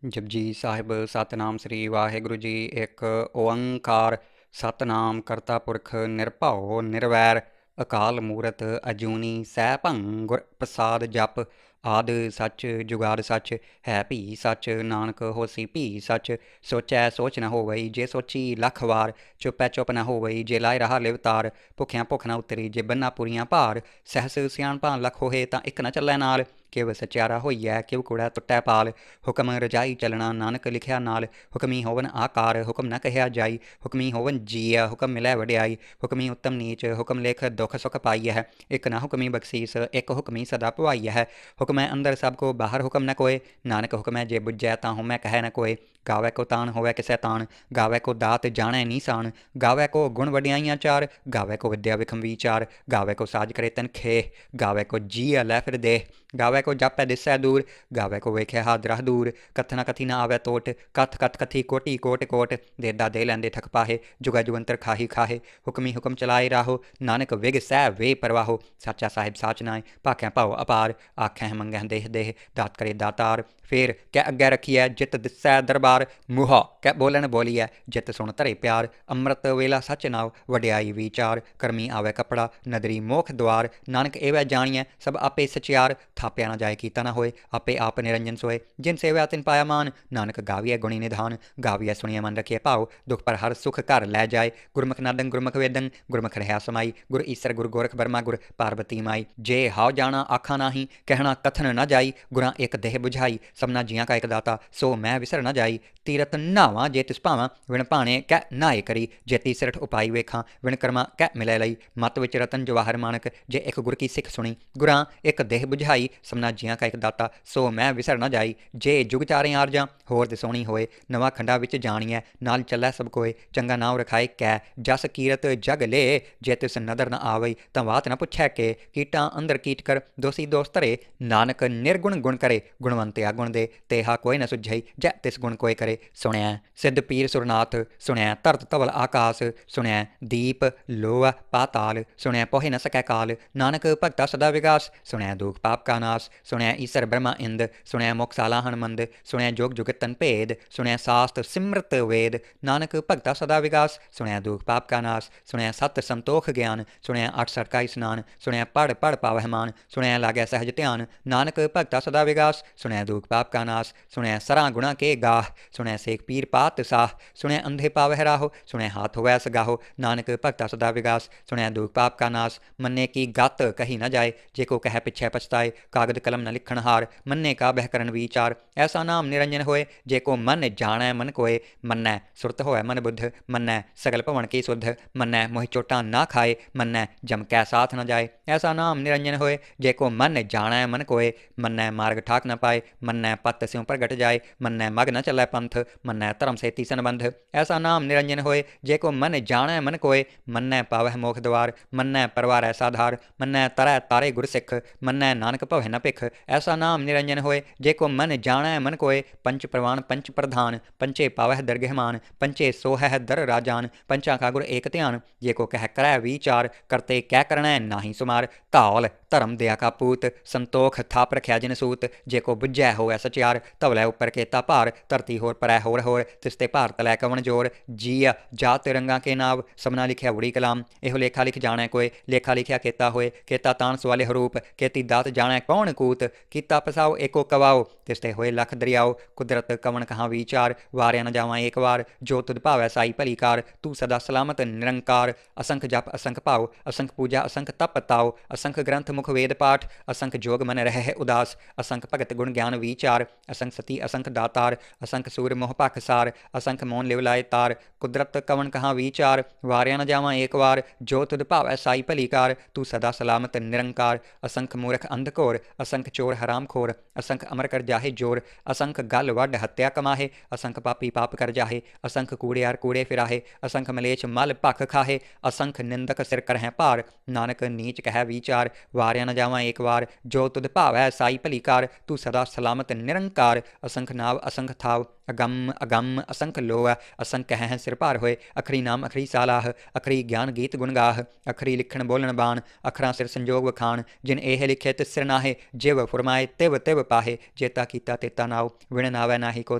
जपजी ਸਾਹਿਬ ਸਤਨਾਮ ਸ੍ਰੀ ਵਾਹਿਗੁਰੂ ਜੀ। ਇੱਕ ਓੰਕਾਰ ਸਤਨਾਮ ਕਰਤਾ ਪੁਰਖ ਨਿਰਭਉ ਨਿਰਵੈਰ ਅਕਾਲ ਮੂਰਤ ਅਜੂਨੀ ਸੈਭੰ ਗੁਰ ਪ੍ਰਸਾਦ ਜਪ। ਆਦ ਸੱਚ ਜੁਗਾਦ ਸੱਚ ਹੈ ਭੀ ਸੱਚ ਨਾਨਕ ਹੋਸੀ ਭੀ ਸੱਚ। ਸੋਚੈ ਸੋਚ ਨ ਹੋਵਈ ਜੇ ਸੋਚੀ ਲੱਖ ਵਾਰ। ਚੁੱਪੈ ਚੁੱਪ ਨ ਹੋਵਈ ਜੇ ਲਾਇ ਰਹਾ ਲਿਵਤਾਰ। ਭੁੱਖਿਆਂ ਭੁੱਖ ਨ ਉਤਰੀ ਜੇ ਬੰਨਾ ਪੂਰੀਆਂ ਭਾਰ। ਸਹਿਸ ਸਿਆਣਪਾਂ ਲੱਖ ਹੋਏ ਤਾਂ ਇੱਕ ਨ ਚੱਲੈ ਨਾਲ। ਕਿਵ ਸਚਿਆਰਾ ਹੋਈਐ ਕਿਵ ਕੂੜਾ ਟੁੱਟੈ ਪਾਲ। ਹੁਕਮ ਰਜਾਈ ਚੱਲਣਾ ਨਾਨਕ ਲਿਖਿਆ ਨਾਲ। ਹੁਕਮੀ ਹੋਵਨ ਆਕਾਰ ਹੁਕਮ ਨ ਕਹਿਆ ਜਾਈ। ਹੁਕਮੀ ਹੋਵਨ ਜੀਆ ਹੁਕਮ ਮਿਲੈ ਵਡਿਆਈ। ਹੁਕਮੀ ਉੱਤਮ ਨੀਚ ਹੁਕਮ ਲਿਖ ਦੁਖ ਸੁਖ ਪਾਈ ਹੈ। ਇੱਕ ਨਾ ਹੁਕਮੀ ਬਖਸ਼ੀਸ ਇੱਕ ਹੁਕਮੀ ਸਦਾ ਭਵਾਈ ਹੈ। ਹੁਕਮੈ ਅੰਦਰ ਸਭ ਕੋ ਬਾਹਰ ਹੁਕਮ ਨ ਕੋਏ। ਨਾਨਕ ਹੁਕਮੈ ਜੇ ਬੁੱਝੈ ਤਾਂ ਹੁਮੈ ਕਹਿ ਨ ਕੋਏ। ਗਾਵੈ ਕੋ ਤਾਣ ਹੋਵੈ ਕਿਸੈ ਤਾਣ। ਗਾਵੈ ਕੋ ਦਾਤ ਜਾਣੈ ਨੀਸਾਨ। ਗਾਵੈ ਕੋ ਗੁਣ ਵਡਿਆਈਆਂ ਚਾਰ। ਗਾਵੈ ਕੋ ਵਿਦਿਆ ਵਿਖਮ ਵਿਚਾਰ। ਗਾਵੈ ਕੋ ਸਾਜ ਕਰੇ ਤਨ ਖੇਹ। ਗਾਵੈ ਕੋ ਜੀਅ ਲੈ ਫਿਰ ਦੇਹ। ਗਾਵੈ ਕੋ ਜਾਪੈ ਦਿਸੈ ਦੂਰ। ਗਾਵੈ ਕੋ ਵੇਖਿਆ ਹਾਦਰਹ ਦੂਰ। ਕਥਨਾ ਕਥੀ ਨਾ ਆਵੈ ਤੋਟ। ਕਥ ਕਥ ਕਥੀ ਕੋਟੀ ਕੋਟ ਕੋਟ। ਦੇਦਾ ਦੇ ਲੈਂਦੇ ਥਕ ਪਾਹੇ। ਜੁਗਾ ਜੁਗੰਤਰ ਖਾਹੀ ਖਾਹੇ। ਹੁਕਮੀ ਹੁਕਮ ਚਲਾਏ ਰਾਹੋ। ਨਾਨਕ ਵਿਗ ਸਹਿ ਵੇ ਪਰਵਾਹੋ। ਸਾਚਾ ਸਾਹਿਬ ਸਾਚ ਨਾਏ ਭਾਖਿਆ ਭਾਉ ਅਪਾਰ। ਆਖੈ ਮੰਗੈ ਦੇਹ ਦੇਹ ਦਾਤ ਕਰੇ ਦਾਤਾਰ। ਫੇਰ ਕੈ ਅੱਗੇ ਰੱਖੀਐ ਜਿਤ ਦਿਸੈ ਦਰਬਾਰ। ਮੂਹਾ ਕੈ ਬੋਲਣ ਬੋਲੀਐ ਜਿਤ ਸੁਣ ਧਰੇ ਪਿਆਰ। ਅੰਮ੍ਰਿਤ ਵੇਲਾ ਸੱਚ ਨਾਉ ਵਡਿਆਈ ਵਿਚਾਰ। ਕਰਮੀ ਆਵੈ ਕੱਪੜਾ ਨਦਰੀ ਮੋਖ ਦੁਆਰ। ਨਾਨਕ ਏਵੈ ਜਾਣੀਐ ਸਭ ਆਪੇ ਸਚਿਆਰ। ਥਾਪਿਆ ਨਾ ਜਾਏ ਕੀਤਾ ਨਾ ਹੋਏ ਆਪੇ ਆਪ ਨਿਰੰਜਨ ਸੋਏ। ਜਿਨ ਸੇਵਿਆ ਤਿਨ ਪਾਇਆ ਮਾਨ। ਨਾਨਕ ਗਾਵੀਐ ਗੁਣੀ ਨਿਧਾਨ। ਗਾਵੀਐ ਸੁਣੀਐ ਮਨ ਰਖੀਐ ਭਾਉ। ਦੁਖ ਪਰ ਹਰ ਸੁਖ ਘਰ ਲੈ ਜਾਏ। ਗੁਰਮੁਖ ਨਾਦੰ ਗੁਰਮੁਖ ਵੇਦੰ ਗੁਰਮੁਖ ਰਹਿਆ ਸਮਾਈ। ਗੁਰ ਈਸਰ ਗੁਰ ਗੋਰਖ ਬਰਮਾ ਗੁਰ ਪਾਰਬਤੀ ਮਾਈ। ਜੇ ਹਾਉ ਜਾਣਾ ਆਖਾਂ ਨਾਹੀ ਕਹਿਣਾ ਕਥਨ ਨਾ ਜਾਈ। ਗੁਰਾਂ ਇੱਕ ਦੇਹ ਬੁਝਾਈ ਸਭਨਾ ਜੀਆਂ ਕਾ ਇੱਕ ਦਾਤਾ। ਸੋ ਮੈਂ ਵਿਸਰ ਨਾ ਜਾਈ। ਤੀਰਥ ਨਾਵਾਂ ਜੇ ਤਿਸ ਭਾਵਾਂ ਵਿਣ ਭਾਣੇ ਕੈ ਨਾਏ ਕਰੀ। ਜੇ ਤੀਸਰਠ ਉਪਾਈ ਵੇਖਾਂ ਵਿਣ ਕਰਮਾ ਕੈ ਮਿਲੈ ਲਈ। ਮਤ ਵਿੱਚ ਰਤਨ ਜਵਾਹਰ ਮਾਨਕ ਜੇ ਇੱਕ ਗੁਰ ਕੀ ਸਿੱਖ ਸੁਣੀ। ਗੁਰਾਂ ਇੱਕ ਦੇਹ ਬੁਝਾਈ ਸਭਨਾ ਜੀਆਂ ਕਾ ਇੱਕ ਦਾਤਾ। ਸੋ ਮੈਂ ਵਿਸਰ ਨਾ ਜਾਈ। ਜੇ ਜੁਗ ਚਾਰੇ ਆਰਜਾਂ ਹੋਰ ਦਿਸੋਣੀ ਹੋਏ। ਨਵਾਂ ਖੰਡਾ ਵਿੱਚ ਜਾਣੀਐ ਨਾਲ ਚੱਲੈ ਸਭ ਕੋਏ। ਚੰਗਾ ਨਾਉ ਰਖਾਏ ਕੈ ਜਸ ਕੀਰਤ ਜਗ ਲੇ। ਜੇ ਤਿਸ ਨਦਰ ਨ ਆਵਈ ਤਾਂ ਬਾਤ ਨ ਪੁੱਛੈ ਕੇ। ਕੀਟਾਂ ਅੰਦਰ ਕੀਟ ਕਰ ਦੋਸੀ ਦੋਸ ਧਰੇ। ਨਾਨਕ ਨਿਰਗੁਣ ਗੁਣ ਕਰੇ ਗੁਣਵੰਤਿਆ ਗੁਣ ਦੇ। ਤੇਹਾ ਕੋਈ ਨ ਸੁਝਈ ਜੈ ਤਿਸ ਗੁਣ ਕੋਇ ਕਰੇ। ਸੁਣਿਐ ਸਿੱਧ ਪੀਰ ਸੁਰਨਾਥ ਸੁਣਿਐ ਧਰਤ ਧਵਲ ਆਕਾਸ। ਸੁਣਿਐ ਦੀਪ ਲੋਅ ਪਾਤਾਲ। ਸੁਣਿਐ ਪੋਹਿ ਨ ਸਕੈ ਕਾਲ। ਨਾਨਕ ਭਗਤਾ ਸਦਾ ਵਿਗਾਸ। ਸੁਣਿਐ ਦੁਖ ਪਾਪ ਕਾ ਨਾਸ। ਸੁਣਿਐ ਈਸਰ ਬ੍ਰਹਮਾ ਇੰਦ। ਸੁਣਿਐ ਮੁਖ ਸਾਲਾ ਹਨਮੰਦ। ਸੁਣਿਐ ਜੋਗ ਜੁਗਤ ਤਨ ਭੇਦ। ਸੁਣਿਐ ਸਾਸਤ ਸਿਮਰਤ ਵੇਦ। ਨਾਨਕ ਭਗਤਾ ਸਦਾ ਵਿਗਾਸ। ਸੁਣਿਐ ਦੁਖ ਪਾਪ ਕਾ ਨਾਸ। ਸੁਣਿਐ ਸਤ ਸੰਤੋਖ ਗਿਆਨ। ਸੁਣਿਐ ਅਠ ਸਰਕਾ ਇਸਨਾਨ। ਸੁਣਿਐ ਪੜ ਪੜ ਪਾਵਹਿ ਮਾਨ। ਸੁਣਿਐ ਲਾਗੈ ਸਹਿਜ ਧਿਆਨ। ਨਾਨਕ ਭਗਤਾ ਸਦਾ ਵਿਗਾਸ। ਸੁਣਿਐ ਦੁਖ ਪਾਪ ਕਾ ਨਾਸ। ਸੁਣਿਐ ਸਰਾਂ ਗੁਣਾ ਕੇ ਗਾਹ। ਸੁਣਿਐ ਸੇਖ ਪੀਰ ਪਾਤ ਸਾਹ। ਸੁਣਿਐ ਅੰਧੇ ਪਾਵਹਿ ਰਾਹੋ। ਸੁਣਿਐ ਹਾਥ ਹੋਵੈ ਸਗਾਹੋ। ਨਾਨਕ ਭਗਤਾ ਸਦਾ ਵਿਗਾਸ। ਸੁਣਿਐ ਦੁਖ ਪਾਪ ਕਾ ਨਾਸ। ਮੰਨੇ ਕੀ ਗਤ ਕਹੀ ਨ ਜਾਏ। ਜੇ ਕੋ ਕਹਿ ਪਿਛੈ ਪਛਤਾਏ। ਕਾਗਦ ਕਲਮ ਨ ਲਿਖਣ ਹਾਰ। ਮੰਨੇ ਕਾ ਬਹਿ ਕਰਨ ਵਿਚਾਰ। ਐਸਾ ਨਾਮ ਨਿਰੰਜਨ ਹੋਏ। ਜੇ ਕੋ ਮਨ ਜਾਣੈ ਮਨ ਕੋਏ। ਮੰਨੈ ਸੁਰਤ ਹੋਵੈ ਮਨ ਬੁੱਧ। ਮੰਨੈ ਸਗਲ ਭਵਨ ਕੀ ਸੁਧ। ਮੰਨੈ ਮੋਹਿ ਚੋਟਾਂ ਨਾ ਖਾਏ। ਮੰਨੈ ਜਮ ਕੈ ਸਾਥ ਨ ਜਾਏ। ਐਸਾ ਨਾਮ ਨਿਰੰਜਨ ਹੋਏ। ਜੇ ਕੋ ਮਨ ਜਾਣੈ ਮਨ ਕੋਏ। ਮੰਨੈ ਮਾਰਗ ਠਾਕ ਨ ਪਾਏ। ਮੰਨੈ ਪਤ ਸਿਉ ਪ੍ਰਗਟ ਜਾਏ। ਮੰਨੈ ਮਗ ਨ ਚੱਲੈ ਪੰਥ। ਮੰਨੈ ਧਰਮ ਸੇਤੀ ਸੰਬੰਧ। ਐਸਾ ਨਾਮ ਨਿਰੰਜਨ ਹੋਏ। ਜੇ ਕੋ ਮਨ ਜਾਣੈ ਮਨ ਕੋਏ। ਮੰਨੈ ਪਾਵਹਿ ਮੋਖ ਦੁਆਰ। ਮੰਨੈ ਪਰਵਾਰੈ ਸਾਧਾਰ। ਮੰਨੈ ਤਰੈ ਤਾਰੇ ਗੁਰ ਸਿੱਖ। ਮੰਨੈ ਨਾਨਕ ਭਵੈ ਨ ਭਿਖ। ਐਸਾ ਨਾਮ ਨਿਰੰਜਨ ਹੋਏ। ਜੇ ਕੋ ਮਨ ਜਾਣੈ ਮਨ ਕੋਏ। ਪੰਚ ਪ੍ਰਵਾਨ ਪੰਚ ਪ੍ਰਧਾਨ। ਪੰਚੇ ਪਾਵਹਿ ਦਰਗਹਿਮਾਨ। ਪੰਚੇ ਸੋਹਹਿ ਦਰ ਰਾਜਾਨ। ਪੰਚਾਂ ਕਾ ਗੁਰ ਏਕ ਧਿਆਨ। ਜੇ ਕੋ ਕਹਿ ਕਰੈ ਵਿਚਾਰ। ਕਰਤੇ ਕੈ ਕਰਣੈ ਨਾਹੀ ਸੁਮਾਰ। ਧੌਲ ਧਰਮ ਦਿਆ ਕਾ ਪੂਤ। ਸੰਤੋਖ ਥਾਪ ਰਖਿਆ ਜਿਨ ਸੂਤ। ਜੇ ਕੋ ਬੁੱਝੈ ਹੋਵੈ ਸਚਿਆਰ। ਧਵਲੈ ਉੱਪਰ ਕੇਤਾ ਭਾਰ। ਧਰਤੀ ਹੋਰ ਪਰੈ ਹੋਰ ਹੋਰ। ਤਿਸ ਤੇ ਭਾਰ ਤਲੈ ਕਵਣ ਜੋਰ। ਜੀਅ ਜਾਤ ਰੰਗਾਂ ਕੇ ਨਾਵ। ਸਭਨਾ ਲਿਖਿਆ ਉੜੀ ਕਲਾਮ। ਇਹੋ ਲੇਖਾ ਲਿਖ ਜਾਣੈ ਕੋਏ। ਲੇਖਾ ਲਿਖਿਆ ਕੇਤਾ ਹੋਏ। ਕੇਤਾ ਤਾਣ ਸਵਾਲੇ ਹਰੂਪ। ਕੇਤੀ ਦਾਤ ਜਾਣੈ ਕੌਣ ਕੂਤ। ਕੀਤਾ ਪਸਾਓ ਏਕੋ ਕਵਾਓ। ਤਿਸ ਤੇ ਹੋਏ ਲੱਖ ਦਰਿਆਓ। ਕੁਦਰਤ ਕਵਣ ਕਹਾਂ ਵਿਚਾਰ। ਵਾਰਿਆ ਨ ਜਾਵਾਂ ਏਕ ਵਾਰ। ਜੋ ਤੁਧ ਭਾਵੈ ਸਾਈ ਭਲੀ ਕਾਰ। ਤੂੰ ਸਦਾ ਸਲਾਮਤ ਨਿਰੰਕਾਰ। ਅਸੰਖ ਜਪ ਅਸੰਖ ਭਾਉ। ਅਸੰਖ ਪੂਜਾ ਅਸੰਖ ਤਪ ਤਾਉ। ਅਸੰਖ ਗ੍ਰੰਥ ਮੁਖ ਵੇਦ ਪਾਠ। ਅਸੰਖ ਜੋਗ ਮਨ ਰਹਿ ਉਦਾਸ। ਅਸੰਖ ਭਗਤ ਗੁਣ ਗਿਆਨ ਵਿਚਾਰ। ਅਸੰਖ ਸਤੀ ਅਸੰਖ ਦਾਤਾਰ। ਅਸੰਖ ਸੂਰ ਮੋਹ ਭਖ ਸਾਰ। ਅਸੰਖ ਮੋਨ ਲਿਵ ਲਾਏ ਤਾਰ। ਕੁਦਰਤ ਕਵਣ ਕਹਾਂ ਵਿਚਾਰ। ਵਾਰਿਆ ਨ ਜਾਵਾਂ ਏਕ ਵਾਰ। ਜੋ ਤੁਧ ਭਾਵੈ ਸਾਈ ਭਲੀ ਕਾਰ। ਤੂੰ ਸਦਾ ਸਲਾਮਤ ਨਿਰੰਕਾਰ। ਅਸੰਖ ਮੂਰਖ ਅੰਧ ਘੋਰ। ਅਸੰਖ ਚੋਰ ਹਰਾਮ ਖੋਰ। ਅਸੰਖ ਅਮਰ ਕਰ ਜਾਹੇ ਜੋਰ। ਅਸੰਖ ਗਲ ਵੱਢ ਹੱਤਿਆ ਕਮਾਹੇ। ਅਸੰਖ ਪਾਪੀ ਪਾਪ ਕਰ ਜਾਹੇ। ਅਸੰਖ ਕੂੜਿਆਰ ਕੂੜੇ ਫਿਰਾਹੇ। ਅਸੰਖ ਮਲੇਛ ਮਲ ਭਖ ਖਾਹੇ। ਅਸੰਖ ਨਿੰਦਕ ਸਿਰ ਕਰਹਿ ਭਾਰ। ਨਾਨਕ ਨੀਚ ਕਹਿ ਵਿਚਾਰ। ਵਾਰਿਆ ਨ ਜਾਵਾਂ ਏਕ ਵਾਰ, ਜੋ ਤੁਧ ਭਾਵੈ ਸਾਈ ਭਲੀ ਕਾਰ। ਤੂੰ ਸਦਾ ਸਲਾਮਤ ਨਿਰੰਕਾਰ, ਅਸੰਖ ਨਾਵ ਅਸੰਖ ਥਾਵ, ਅਗੰਮ ਅਗੰਮ ਅਸੰਖ ਲੋਹ। ਅਸੰਖ ਕਹਿ ਹੈ ਸਿਰ ਭਾਰ ਹੋਏ, ਅਖਰੀ ਨਾਮ ਅਖਰੀ ਸਾਲਾਹ। ਅਖਰੀ ਗਿਆਨ ਗੀਤ ਗੁਣ ਗਾਹ, ਅਖਰੀ ਲਿਖਣ ਬੋਲਣ ਬਾਣ। ਅਖਰਾਂ ਸਿਰ ਸੰਜੋਗ ਵਖਾਣ, ਜਿਨ ਇਹ ਲਿਖੇ ਤਿਸ ਸਿਰ ਨਾਹੇ। ਜਿਵ ਫੁਰਮਾਏ ਤਿਵ ਤਿਵ ਪਾਹੇ, ਜੇਤਾ ਕੀਤਾ ਤੇਤਾ ਨਾਉ। ਵਿਣ ਨਾਵੈ ਨਾਹੀ ਕੋ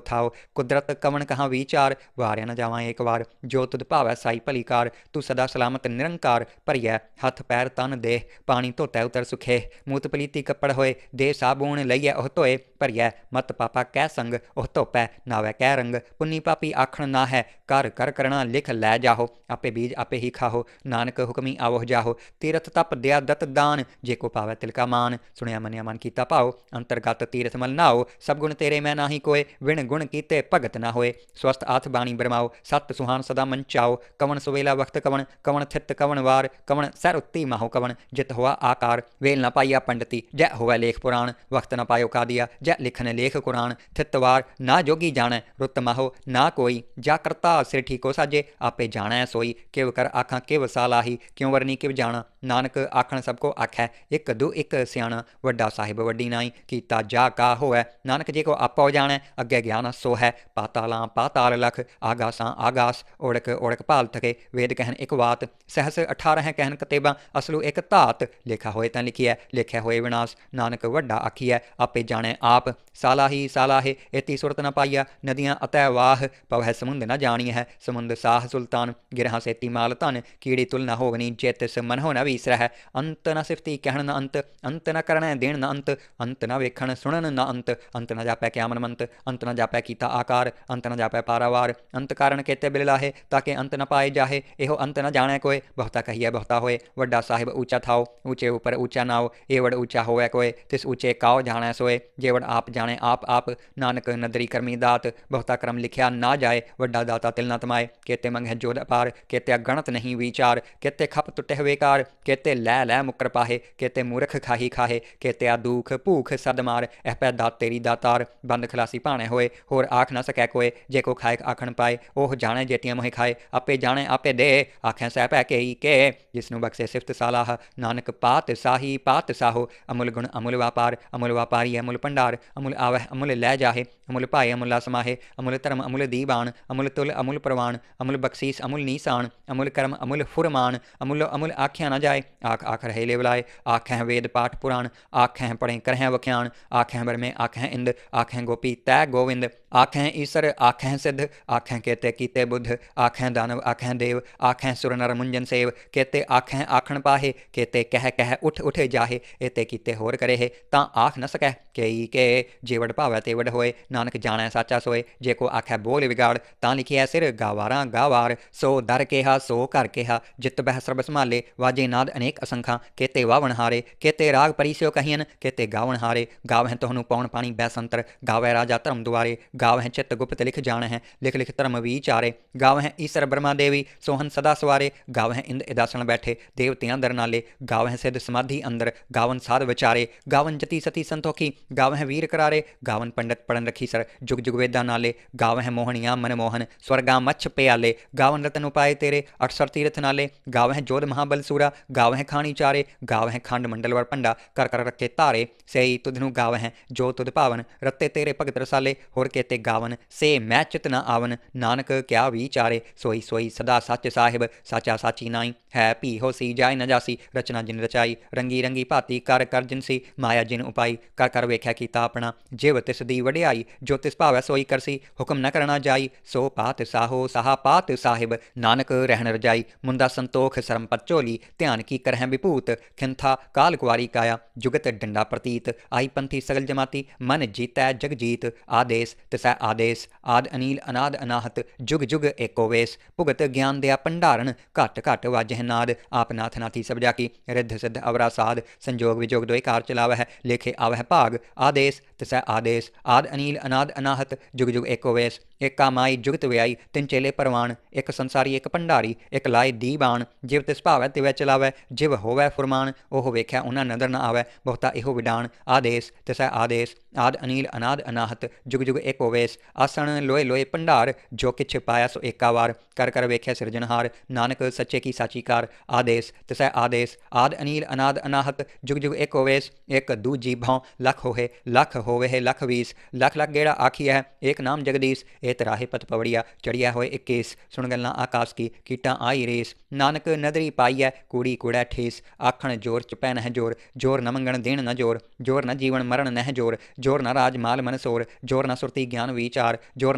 ਥਾਉ, ਕੁਦਰਤ ਕਵਣ ਕਹਾਂ ਵਿਚਾਰ। ਵਾਰਿਆ ਨ ਜਾਵਾਂ ਏਕ ਵਾਰ, ਜੋ ਤੁਧ ਭਾਵੈ ਸਾਈ ਭਲੀ ਕਾਰ। ਤੂੰ ਸਦਾ ਸਲਾਮਤ ਨਿਰੰਕਾਰ, ਭਰੀਐ ਹੱਥ ਪੈਰ ਤਨ ਦੇਹ। ਪਾਣੀ ਧੋਤੈ ਉਤਰ ਸੁਖੇ, ਮੂਤ ਪਲੀਤੀ ਕੱਪੜ ਹੋਏ। ਦੇ ਸਾਬੂਣ ਲਈਐ ਉਹ ਧੋਏ, ਭਰੀਐ ਮਤ ਪਾਪਾ ਕਹਿ ਸੰਗ। ਉਹ ਧੋਪੈ ਨਾਵੈ ਕਹਿ ਰੰਗ, ਪੁੰਨੀ ਪਾਪੀ ਆਖਣ ਨਾ ਹੈ। ਕਰ ਕਰ ਕਰਣਾ ਲਿਖ ਲੈ ਜਾਹੋ, ਆਪੇ ਬੀਜ ਆਪੇ ਹੀ ਖਾਹੋ। ਨਾਨਕ ਹੁਕਮੀ ਆਵੋ ਜਾਹੋ, ਤੀਰਥ ਤਪ ਦਿਆ ਦਤ ਦਾਨ। ਜੇ ਕੋ ਪਾਵੈ ਤਿਲਕਾ ਮਾਨ, ਸੁਣਿਆ ਮੰਨਿਆ ਮਨ ਕੀਤਾ ਭਾਉ। ਅੰਤਰਗਤ ਤੀਰਥ ਮਲ ਨਾਓ, ਸਭ ਗੁਣ ਤੇਰੇ ਮੈਂ ਨਾਹੀ ਕੋਏ। ਵਿਣ ਗੁਣ ਕੀਤੇ ਭਗਤ ਨਾ ਹੋਏ, ਸਵਸਥ ਆਥ ਬਾਣੀ ਬਰਮਾਓ। ਸਤ ਸੁਹਾਨ ਸਦਾ ਮਨ ਚਾਓ, ਕਵਣ ਸੁਵੇਲਾ ਵਖਤ ਕਵਣ। ਕਵਣ ਥਿਤ ਕਵਣ ਵਾਰ, ਕਵਣ ਸਰ ਉੱਤੀ ਮਾਹੋ ਕਵਣ। ਜਿਤ ਹੋਆ ਆਕਾਰ, ਵੇਲ ਨਾ ਪਾਈਆ ਪੰਡਤੀ। ਜੈ ਹੋਵੈ ਲੇਖ ਪੁਰਾਣ, ਵਖਤ ਨਾ ਪਾਇਓ ਕਾਦੀਆ। ਜੈ ਲਿਖਨ ਲੇਖ ਕੁਰਾਨ, ਥਿਤ ਵਾਰ ਨਾ ਜੋਗੀ ਜਾਣੈ। ਰੁੱਤ ਮਾਹੋ ਨਾ ਕੋਈ, ਜਾ ਕਰਤਾ ਸਿਰ ਠੀਕੋ ਸਾਜੇ। ਆਪੇ ਜਾਣੈ ਸੋਈ, ਕਿਵ ਕਰ ਆਖਾਂ ਕਿਵ ਸਾਲਾਹੀ। ਕਿਉ ਵਰਨੀ ਕਿਵ ਜਾਣਾ, ਨਾਨਕ ਆਖਣ ਸਭ ਕੋ ਆਖੈ। ਇੱਕ ਦੂ ਇੱਕ ਸਿਆਣਾ, ਵੱਡਾ ਸਾਹਿਬ ਵੱਡੀ ਨਾਈ। ਕੀਤਾ ਜਾ ਕਾ ਹੋਵੈ, ਨਾਨਕ ਜੇ ਕੋ ਆਪੋ ਜਾਣੈ। ਅੱਗੇ ਗਿਆਨ ਸੋ ਹੈ, ਪਾਤਾਲਾਂ ਪਾਤਾਲ ਲਖ। ਆਗਾਸਾਂ ਆਗਾਸ, ਓੜਕ ਓੜਕ ਭਾਲ ਥਕੇ। ਵੇਦ ਕਹਿਨ ਇੱਕ ਵਾਤ, ਸਹਸ 18 ਕਹਿਨ ਕਤੇਬਾਂ। ਅਸਲੂ ਇੱਕ ਧਾਤ, ਲੇਖਾ ਹੋਏ ਤਾਂ ਲਿਖੀਐ। ਲਿਖਿਆ ਹੋਏ ਵਿਨਾਸ਼, ਨਾਨਕ ਵੱਡਾ ਆਖੀਐ। ਆਪੇ ਜਾਣੈ ਆਪ, ਸਾਲਾਹੀ ਸਾਲਾਹੇ। ਏਤੀ ਸੁਰਤ ਨ ਪਾਈਆ, ਨਦੀਆਂ ਅਤੈ ਵਾਹ। ਪਵਹਿ ਸਮੁੰਦ ਨ ਜਾਣੀ ਹੈ, ਸਮੁੰਦ ਸਾਹ ਸੁਲਤਾਨ। ਗਿਰਹਾਂ ਸੇਤੀ ਮਾਲ ਧਨ, ਕੀੜੀ ਤੁਲ ਨ ਹੋਵਨੀ। ਜੇ ਤਿਸ ਮਨ ਹੋ ਨ ਵੀਸਰਹਿ। ਅੰਤ ਨ ਸਿਫਤੀ ਕਹਿਣ ਨ ਅੰਤ, ਅੰਤ ਨ ਕਰਣੈ ਦੇਣ ਨ ਅੰਤ। ਅੰਤ ਨ ਵੇਖਣ ਸੁਣਨ ਨ ਅੰਤ, ਅੰਤ ਨ ਜਾਪੈ ਕਿਆ ਮਨ ਮੰਤ। ਅੰਤ ਨ ਜਾਪੈ ਕੀਤਾ ਆਕਾਰ, ਅੰਤ ਨ ਜਾਪੈ ਪਾਰਾਵਾਰ। ਅੰਤ ਕਾਰਨ ਕੇਤੇ ਬਿਲ ਲਾਹੇ, ਤਾਕੇ ਅੰਤ ਨ ਪਾਏ ਜਾਹੇ। ਇਹੋ ਅੰਤ ਨ ਜਾਣੈ ਕੋਏ, ਬਹੁਤਾ ਕਹੀਐ ਬਹੁਤਾ ਹੋਏ। ਵੱਡਾ ਸਾਹਿਬ ਊਚਾ ਥਾਓ, ਊਚੇ ਉਪਰ ਊਚਾ ਨਾਉ। ਏਵੜ ਊਚਾ ਹੋਵੈ ਕੋਏ, ਤਿਸ ਊਚੇ ਕਾਉ ਜਾਣੈ ਸੋਏ। ਜੇਵੜ ਆਪ ਜਾਣੈ ਆਪ ਆਪ, ਨਾਨਕ ਨਦਰੀ ਕਰਮੀ ਦਾਤ। ਬਹੁਤਾ ਕਰਮ ਲਿਖਿਆ ਨਾ ਜਾਏ, ਵੱਡਾ ਦਾਤਾ ਤਿਲ ਨ ਤਮਾਏ। ਕੇਤੇ ਮੰਗਹਿ ਜੋਧ ਅਪਾਰ, ਕੇਤੇ ਅਗਣਤ ਨਹੀਂ ਵਿਚਾਰ। ਕੇਤੇ ਖਪ ਟੁੱਟੇ ਵੇਕਾਰ, ਕੇਤੇ ਲੈ ਲੈ ਮੁਕਰ ਪਾਹੇ। ਕੇਤੇ ਮੂਰਖ ਖਾਹੀ ਖਾਹੇ, ਕੇਤੇ ਆ ਦੁਖ ਭੂਖ ਸਦ ਮਾਰ। ਇਹ ਪੈ ਦਾਤ ਤੇਰੀ ਦਾਤਾਰ, ਬੰਦ ਖਲਾਸੀ ਭਾਣੇ ਹੋਏ। ਹੋਰ ਆਖ ਨਾ ਸਕੈ ਕੋਏ, ਜੇ ਕੋ ਖਾਇਕ ਆਖਣ ਪਾਏ। ਉਹ ਜਾਣੈ ਜੇਤੀਆਂ ਮੋਹਿ ਖਾਏ, ਆਪੇ ਜਾਣੈ ਆਪੇ ਦੇ। ਆਖੈ ਸਹਿ ਪੈ ਕੇਈ ਕੇ, ਜਿਸਨੂੰ ਬਖਸ਼ੇ ਸਿਫਤ ਸਾਲਾਹ। ਨਾਨਕ ਪਾਤ ਸਾਹੀ ਪਾਤ ਸਾਹੋ, ਅਮੁਲ ਗੁਣ ਅਮੁਲ ਵਾਪਾਰ। ਅਮੁਲ ਵਾਪਾਰੀ ਅਮੁਲ ਭੰਡਾਰ, ਅਮੁਲ ਆਵਹਿ ਅਮੁਲ ਲੈ ਜਾਹੇ। ਅਮੁਲ ਭਾਏ ਅਮੁਲਾ ਸਮਾਹੇ, ਅਮੁਲ ਧਰਮ ਅਮੁਲ ਦੀਬਾਨ। ਅਮੁਲ ਤੁਲ ਅਮੁਲ ਪ੍ਰਵਾਨ, ਅਮੁਲ ਬਖਸ਼ੀਸ ਅਮੁਲ ਨੀਸਾਨ। ਅਮੁਲ ਕਰਮ ਅਮੁਲ ਫੁਰਮਾਨ, ਅਮੁਲ ਅਮੁਲ ਆਖਿਆ ਨਾ ਜਾਏ। ਆਖ ਆਖ ਰਹੇ ਲਿਵਲਾਏ, ਆਖਹਿ ਵੇਦ ਪਾਠ ਪੁਰਾਣ। ਆਖਹਿ ਪੜ੍ਹੇ ਕਰਹਿ ਵਖਿਆਣ, ਆਖਹਿ ਬਰਮੇ ਆਖਹਿ ਇੰਦ। ਆਖਹਿ ਗੋਪੀ ਤੈ ਗੋਵਿੰਦ, ਆਖਹਿ ਈਸਰ ਆਖਹਿ ਸਿੱਧ। ਆਖਹਿ ਕੇਤੇ ਕੀਤੇ ਬੁੱਧ, ਆਖਹਿ ਦਾਨਵ ਆਖਹਿ ਦੇਵ। ਆਖਹਿ ਸੁਰ ਨਰ ਮੁੰਜਨ ਸੇਵ, ਕੇਤੇ ਆਖਹਿ ਆਖਣ ਪਾਹੇ। ਕੇਤੇ ਕਹਿ ਕਹਿ ਉਠ ਉਠੇ ਜਾਹੇ, ਏਤੇ ਕੀਤੇ ਹੋਰ ਕਰੇਹੇ। ਤਾਂ ਆਖ ਨ ਸਕੈ ਕੇਈ ਕੇ, ਜੇਵੜ ਭਾਵੈ ਤੇਵੜ ਹੋਏ। ਨਾਨਕ ਜਾਣੈ ਸਾਚਾ ਸੋਏ, ਜੇ ਕੋ ਆਖੈ ਬੋਲ ਵਿਗਾੜ। ਤਾਂ ਲਿਖਿਆ ਸਿਰ ਗਾਵਾਰਾਂ ਗਾਵਾਰ, ਸੋ ਦਰ ਕਿਹਾ ਸੋ ਘਰ ਕਿਹਾ। ਜਿਤ ਬਹਿ ਸਰਬ ਸੰਭਾਲੇ, ਵਾਜੇ ਨਾਦ ਅਨੇਕ ਅਸੰਖਾਂ। ਕੇਤੇ ਵਾਵਣ ਹਾਰੇ, ਕੇਤੇ ਰਾਗ ਪਰੀਸਿਓ ਕਹੀਨ। ਕੇਤੇ ਗਾਵਣ ਹਾਰੇ, ਗਾਵਹਿ ਤੁਹਾਨੂੰ ਪੌਣ ਪਾਣੀ ਬੈਸੰਤਰ। ਗਾਵੈ ਰਾਜਾ ਧਰਮ ਦੁਆਰੇ, ਗਾਵਹਿ ਚਿੱਤ ਗੁਪਤ ਲਿਖ ਜਾਣਹਿ। ਲਿਖ ਲਿਖ ਧਰਮ ਵਿਚਾਰੇ, ਗਾਵਹਿ ਈਸਰ ਬ੍ਰਹਮਾ ਦੇਵੀ। ਸੋਹਨ ਸਦਾ ਸਵਾਰੇ, ਗਾਵਹਿ ਇੰਦ ਇਦਾਸਣ ਬੈਠੇ। ਦੇਵਤਿਆਂ ਦਰ ਨਾਲੇ, ਗਾਵਹਿ ਸਿੱਧ ਸਮਾਧੀ ਅੰਦਰ। ਗਾਵਨ ਸਾਧ ਵਿਚਾਰੇ, ਗਾਵਨ ਜਤੀ ਸਤੀ ਸੰਤੋਖੀ। ਗਾਵਹਿ ਵੀਰ ਕਰਾਰੇ, ਗਾਵਨ ਪੰਡਤ ਪੜਨ ਰੱਖੀ ਸਰ। ਜੁਗ ਜੁਗ ਵੇਦਾਂ ਨਾਲੇ, ਗਾਵਹਿ ਮੋਹਣੀਆਂ ਮਨ ਮੋਹਨ। ਸਵਰਗਾ ਮੱਛ ਪਿਆਲੇ, ਗਾਵਨ ਰਤਨ ਉਪਾਏ ਤੇਰੇ। 68 ਤੀਰਥ ਨਾਲੇ, ਗਾਵਹਿ ਜੋਧ ਮਹਾਬਲ ਸੂਰਾ। ਗਾਵਹਿ ਖਾਣੀ ਚਾਰੇ, ਗਾਵਹਿ ਖੰਡ ਮੰਡਲ ਵਰ ਭੰਡਾ। ਕਰ ਕਰ ਰੱਖੇ ਧਾਰੇ, ਸੇਈ ਤੁਧ ਨੂੰ ਗਾਵਹਿ ਜੋ ਤੁਧ ਭਾਵਨ। ਰੱਤੇ ਤੇਰੇ ਭਗਤ ਰਸਾਲੇ, ਹੋਰ ਕੇਤੇ ਗਾਵਨ ਸੇ ਮੈਂ ਚਿਤ ਨ ਆਵਨ। ਨਾਨਕ ਕਿਆ ਵਿਚਾਰੇ, ਸੋਈ ਸੋਈ ਸਦਾ ਸੱਚ ਸਾਹਿਬ। ਸਾਚਾ ਸਾਚੀ ਨਾਈ ਹੈ, ਭੀ ਹੋਸੀ ਜਾਇ ਨ ਜਾਸੀ। ਰਚਨਾ ਜਿਨ ਰਚਾਈ, ਰੰਗੀ ਰੰਗੀ ਭਾਤੀ ਕਰ ਕਰ ਜਿਨਸੀ। ਮਾਇਆ ਜਿਨ ਉਪਾਈ, ਕਰ ਕਰ ਵੇਖਿਆ ਕੀਤਾ ਆਪਣਾ। ਜਿਵ ਤਿਸ ਦੀ ਵਡਿਆਈ, ਜੋ ਤਿਸ ਭਾਵੈ ਸੋਈ ਕਰਸੀ। ਹੁਕਮ ਨ ਕਰਣਾ ਜਾਈ, ਸੋ ਪਾਤ ਸਾਹੋ ਸਾਹਾ ਪਾਤ ਸਾਹਿਬ। ਨਾਨਕ ਰਹਿਣ ਰਜਾਈ, ਮੁੰਦਾ ਸੰਤੋਖ ਸਰਮ ਪਤ ਝੋਲੀ। ਧਿਆਨ ਕੀ ਕਰਹਿ ਵਿਭੂਤ, ਖਿੰਥਾ ਕਾਲ ਕੁਆਰੀ ਕਾਇਆ। ਜੁਗਤ ਡੰਡਾ ਪ੍ਰਤੀਤ, ਆਈ ਪੰਥੀ ਸਗਲ ਜਮਾਤੀ। ਮਨ ਜੀਤੈ ਜਗ ਜੀਤ, ਆਦੇਸ ਤਿਸੈ ਆਦੇਸ। ਆਦ ਅਨੀਲ ਅਨਾਦ ਅਨਾਹਤ, ਜੁਗ ਜੁਗ ਏਕੋ ਵੇਸ। ਭੁਗਤ ਗਿਆਨ ਦਿਆ ਭੰਡਾਰਨ, ਘਟ ਘਟ ਵਾਜਹਿ ਨਾਦ। ਆਪ ਨਾਥ ਨਾਥੀ ਸਭ ਜਾਕੀ, ਰਿੱਧ ਸਿੱਧ ਅਵਰਾ ਸਾਧ। ਸੰਜੋਗ ਵਿਜੋਗ ਦੋਇ ਕਾਰ ਚਲਾਵਹਿ, ਲੇਖੇ ਆਵਹਿ ਭਾਗ। ਆਦੇਸ तिसै आदेश आद अनील अनाद अनाहत जुग जुग एको वेस एका माई जुगत व्याई तिन चेले परवान एक संसारी एक भंडारी एक लाए दी बाण जिव तिस भावै तिवै चलावै जिव होवै फुरमान ओह वेख्या उन्हां नदर न आवै बहुता इहो विडाण आदेश तिसै आदेश आद अनील अनाद अनाहत जुग जुग एको वेस आसण लोए लोए भंडार जो किछ पाया सो एका वार कर वेख्या सिरजनहार नानक सच्चे की साची कार आदेश तिसै आदेश आद अनील अनाद अनाहत जुग जुग एको वेस एक दूजी भौं लख होहे लख होवे है लख वीस लख लख गेड़ा आखी है एक नाम जगदीश ए तराहे पत पवड़िया चढ़िया होए इक्कीस सुन गल्ला आकाश की कीटा आई रेस नानक नदरी पाई है कूड़ी कूड़ा ठेस आखण जोर चुपै नह जोर जोर न मंगण देण न जोर जोर न जीवन मरण नह जोर जोर न राज माल मन सोर जोर न सुरती ज्ञान विचार जोर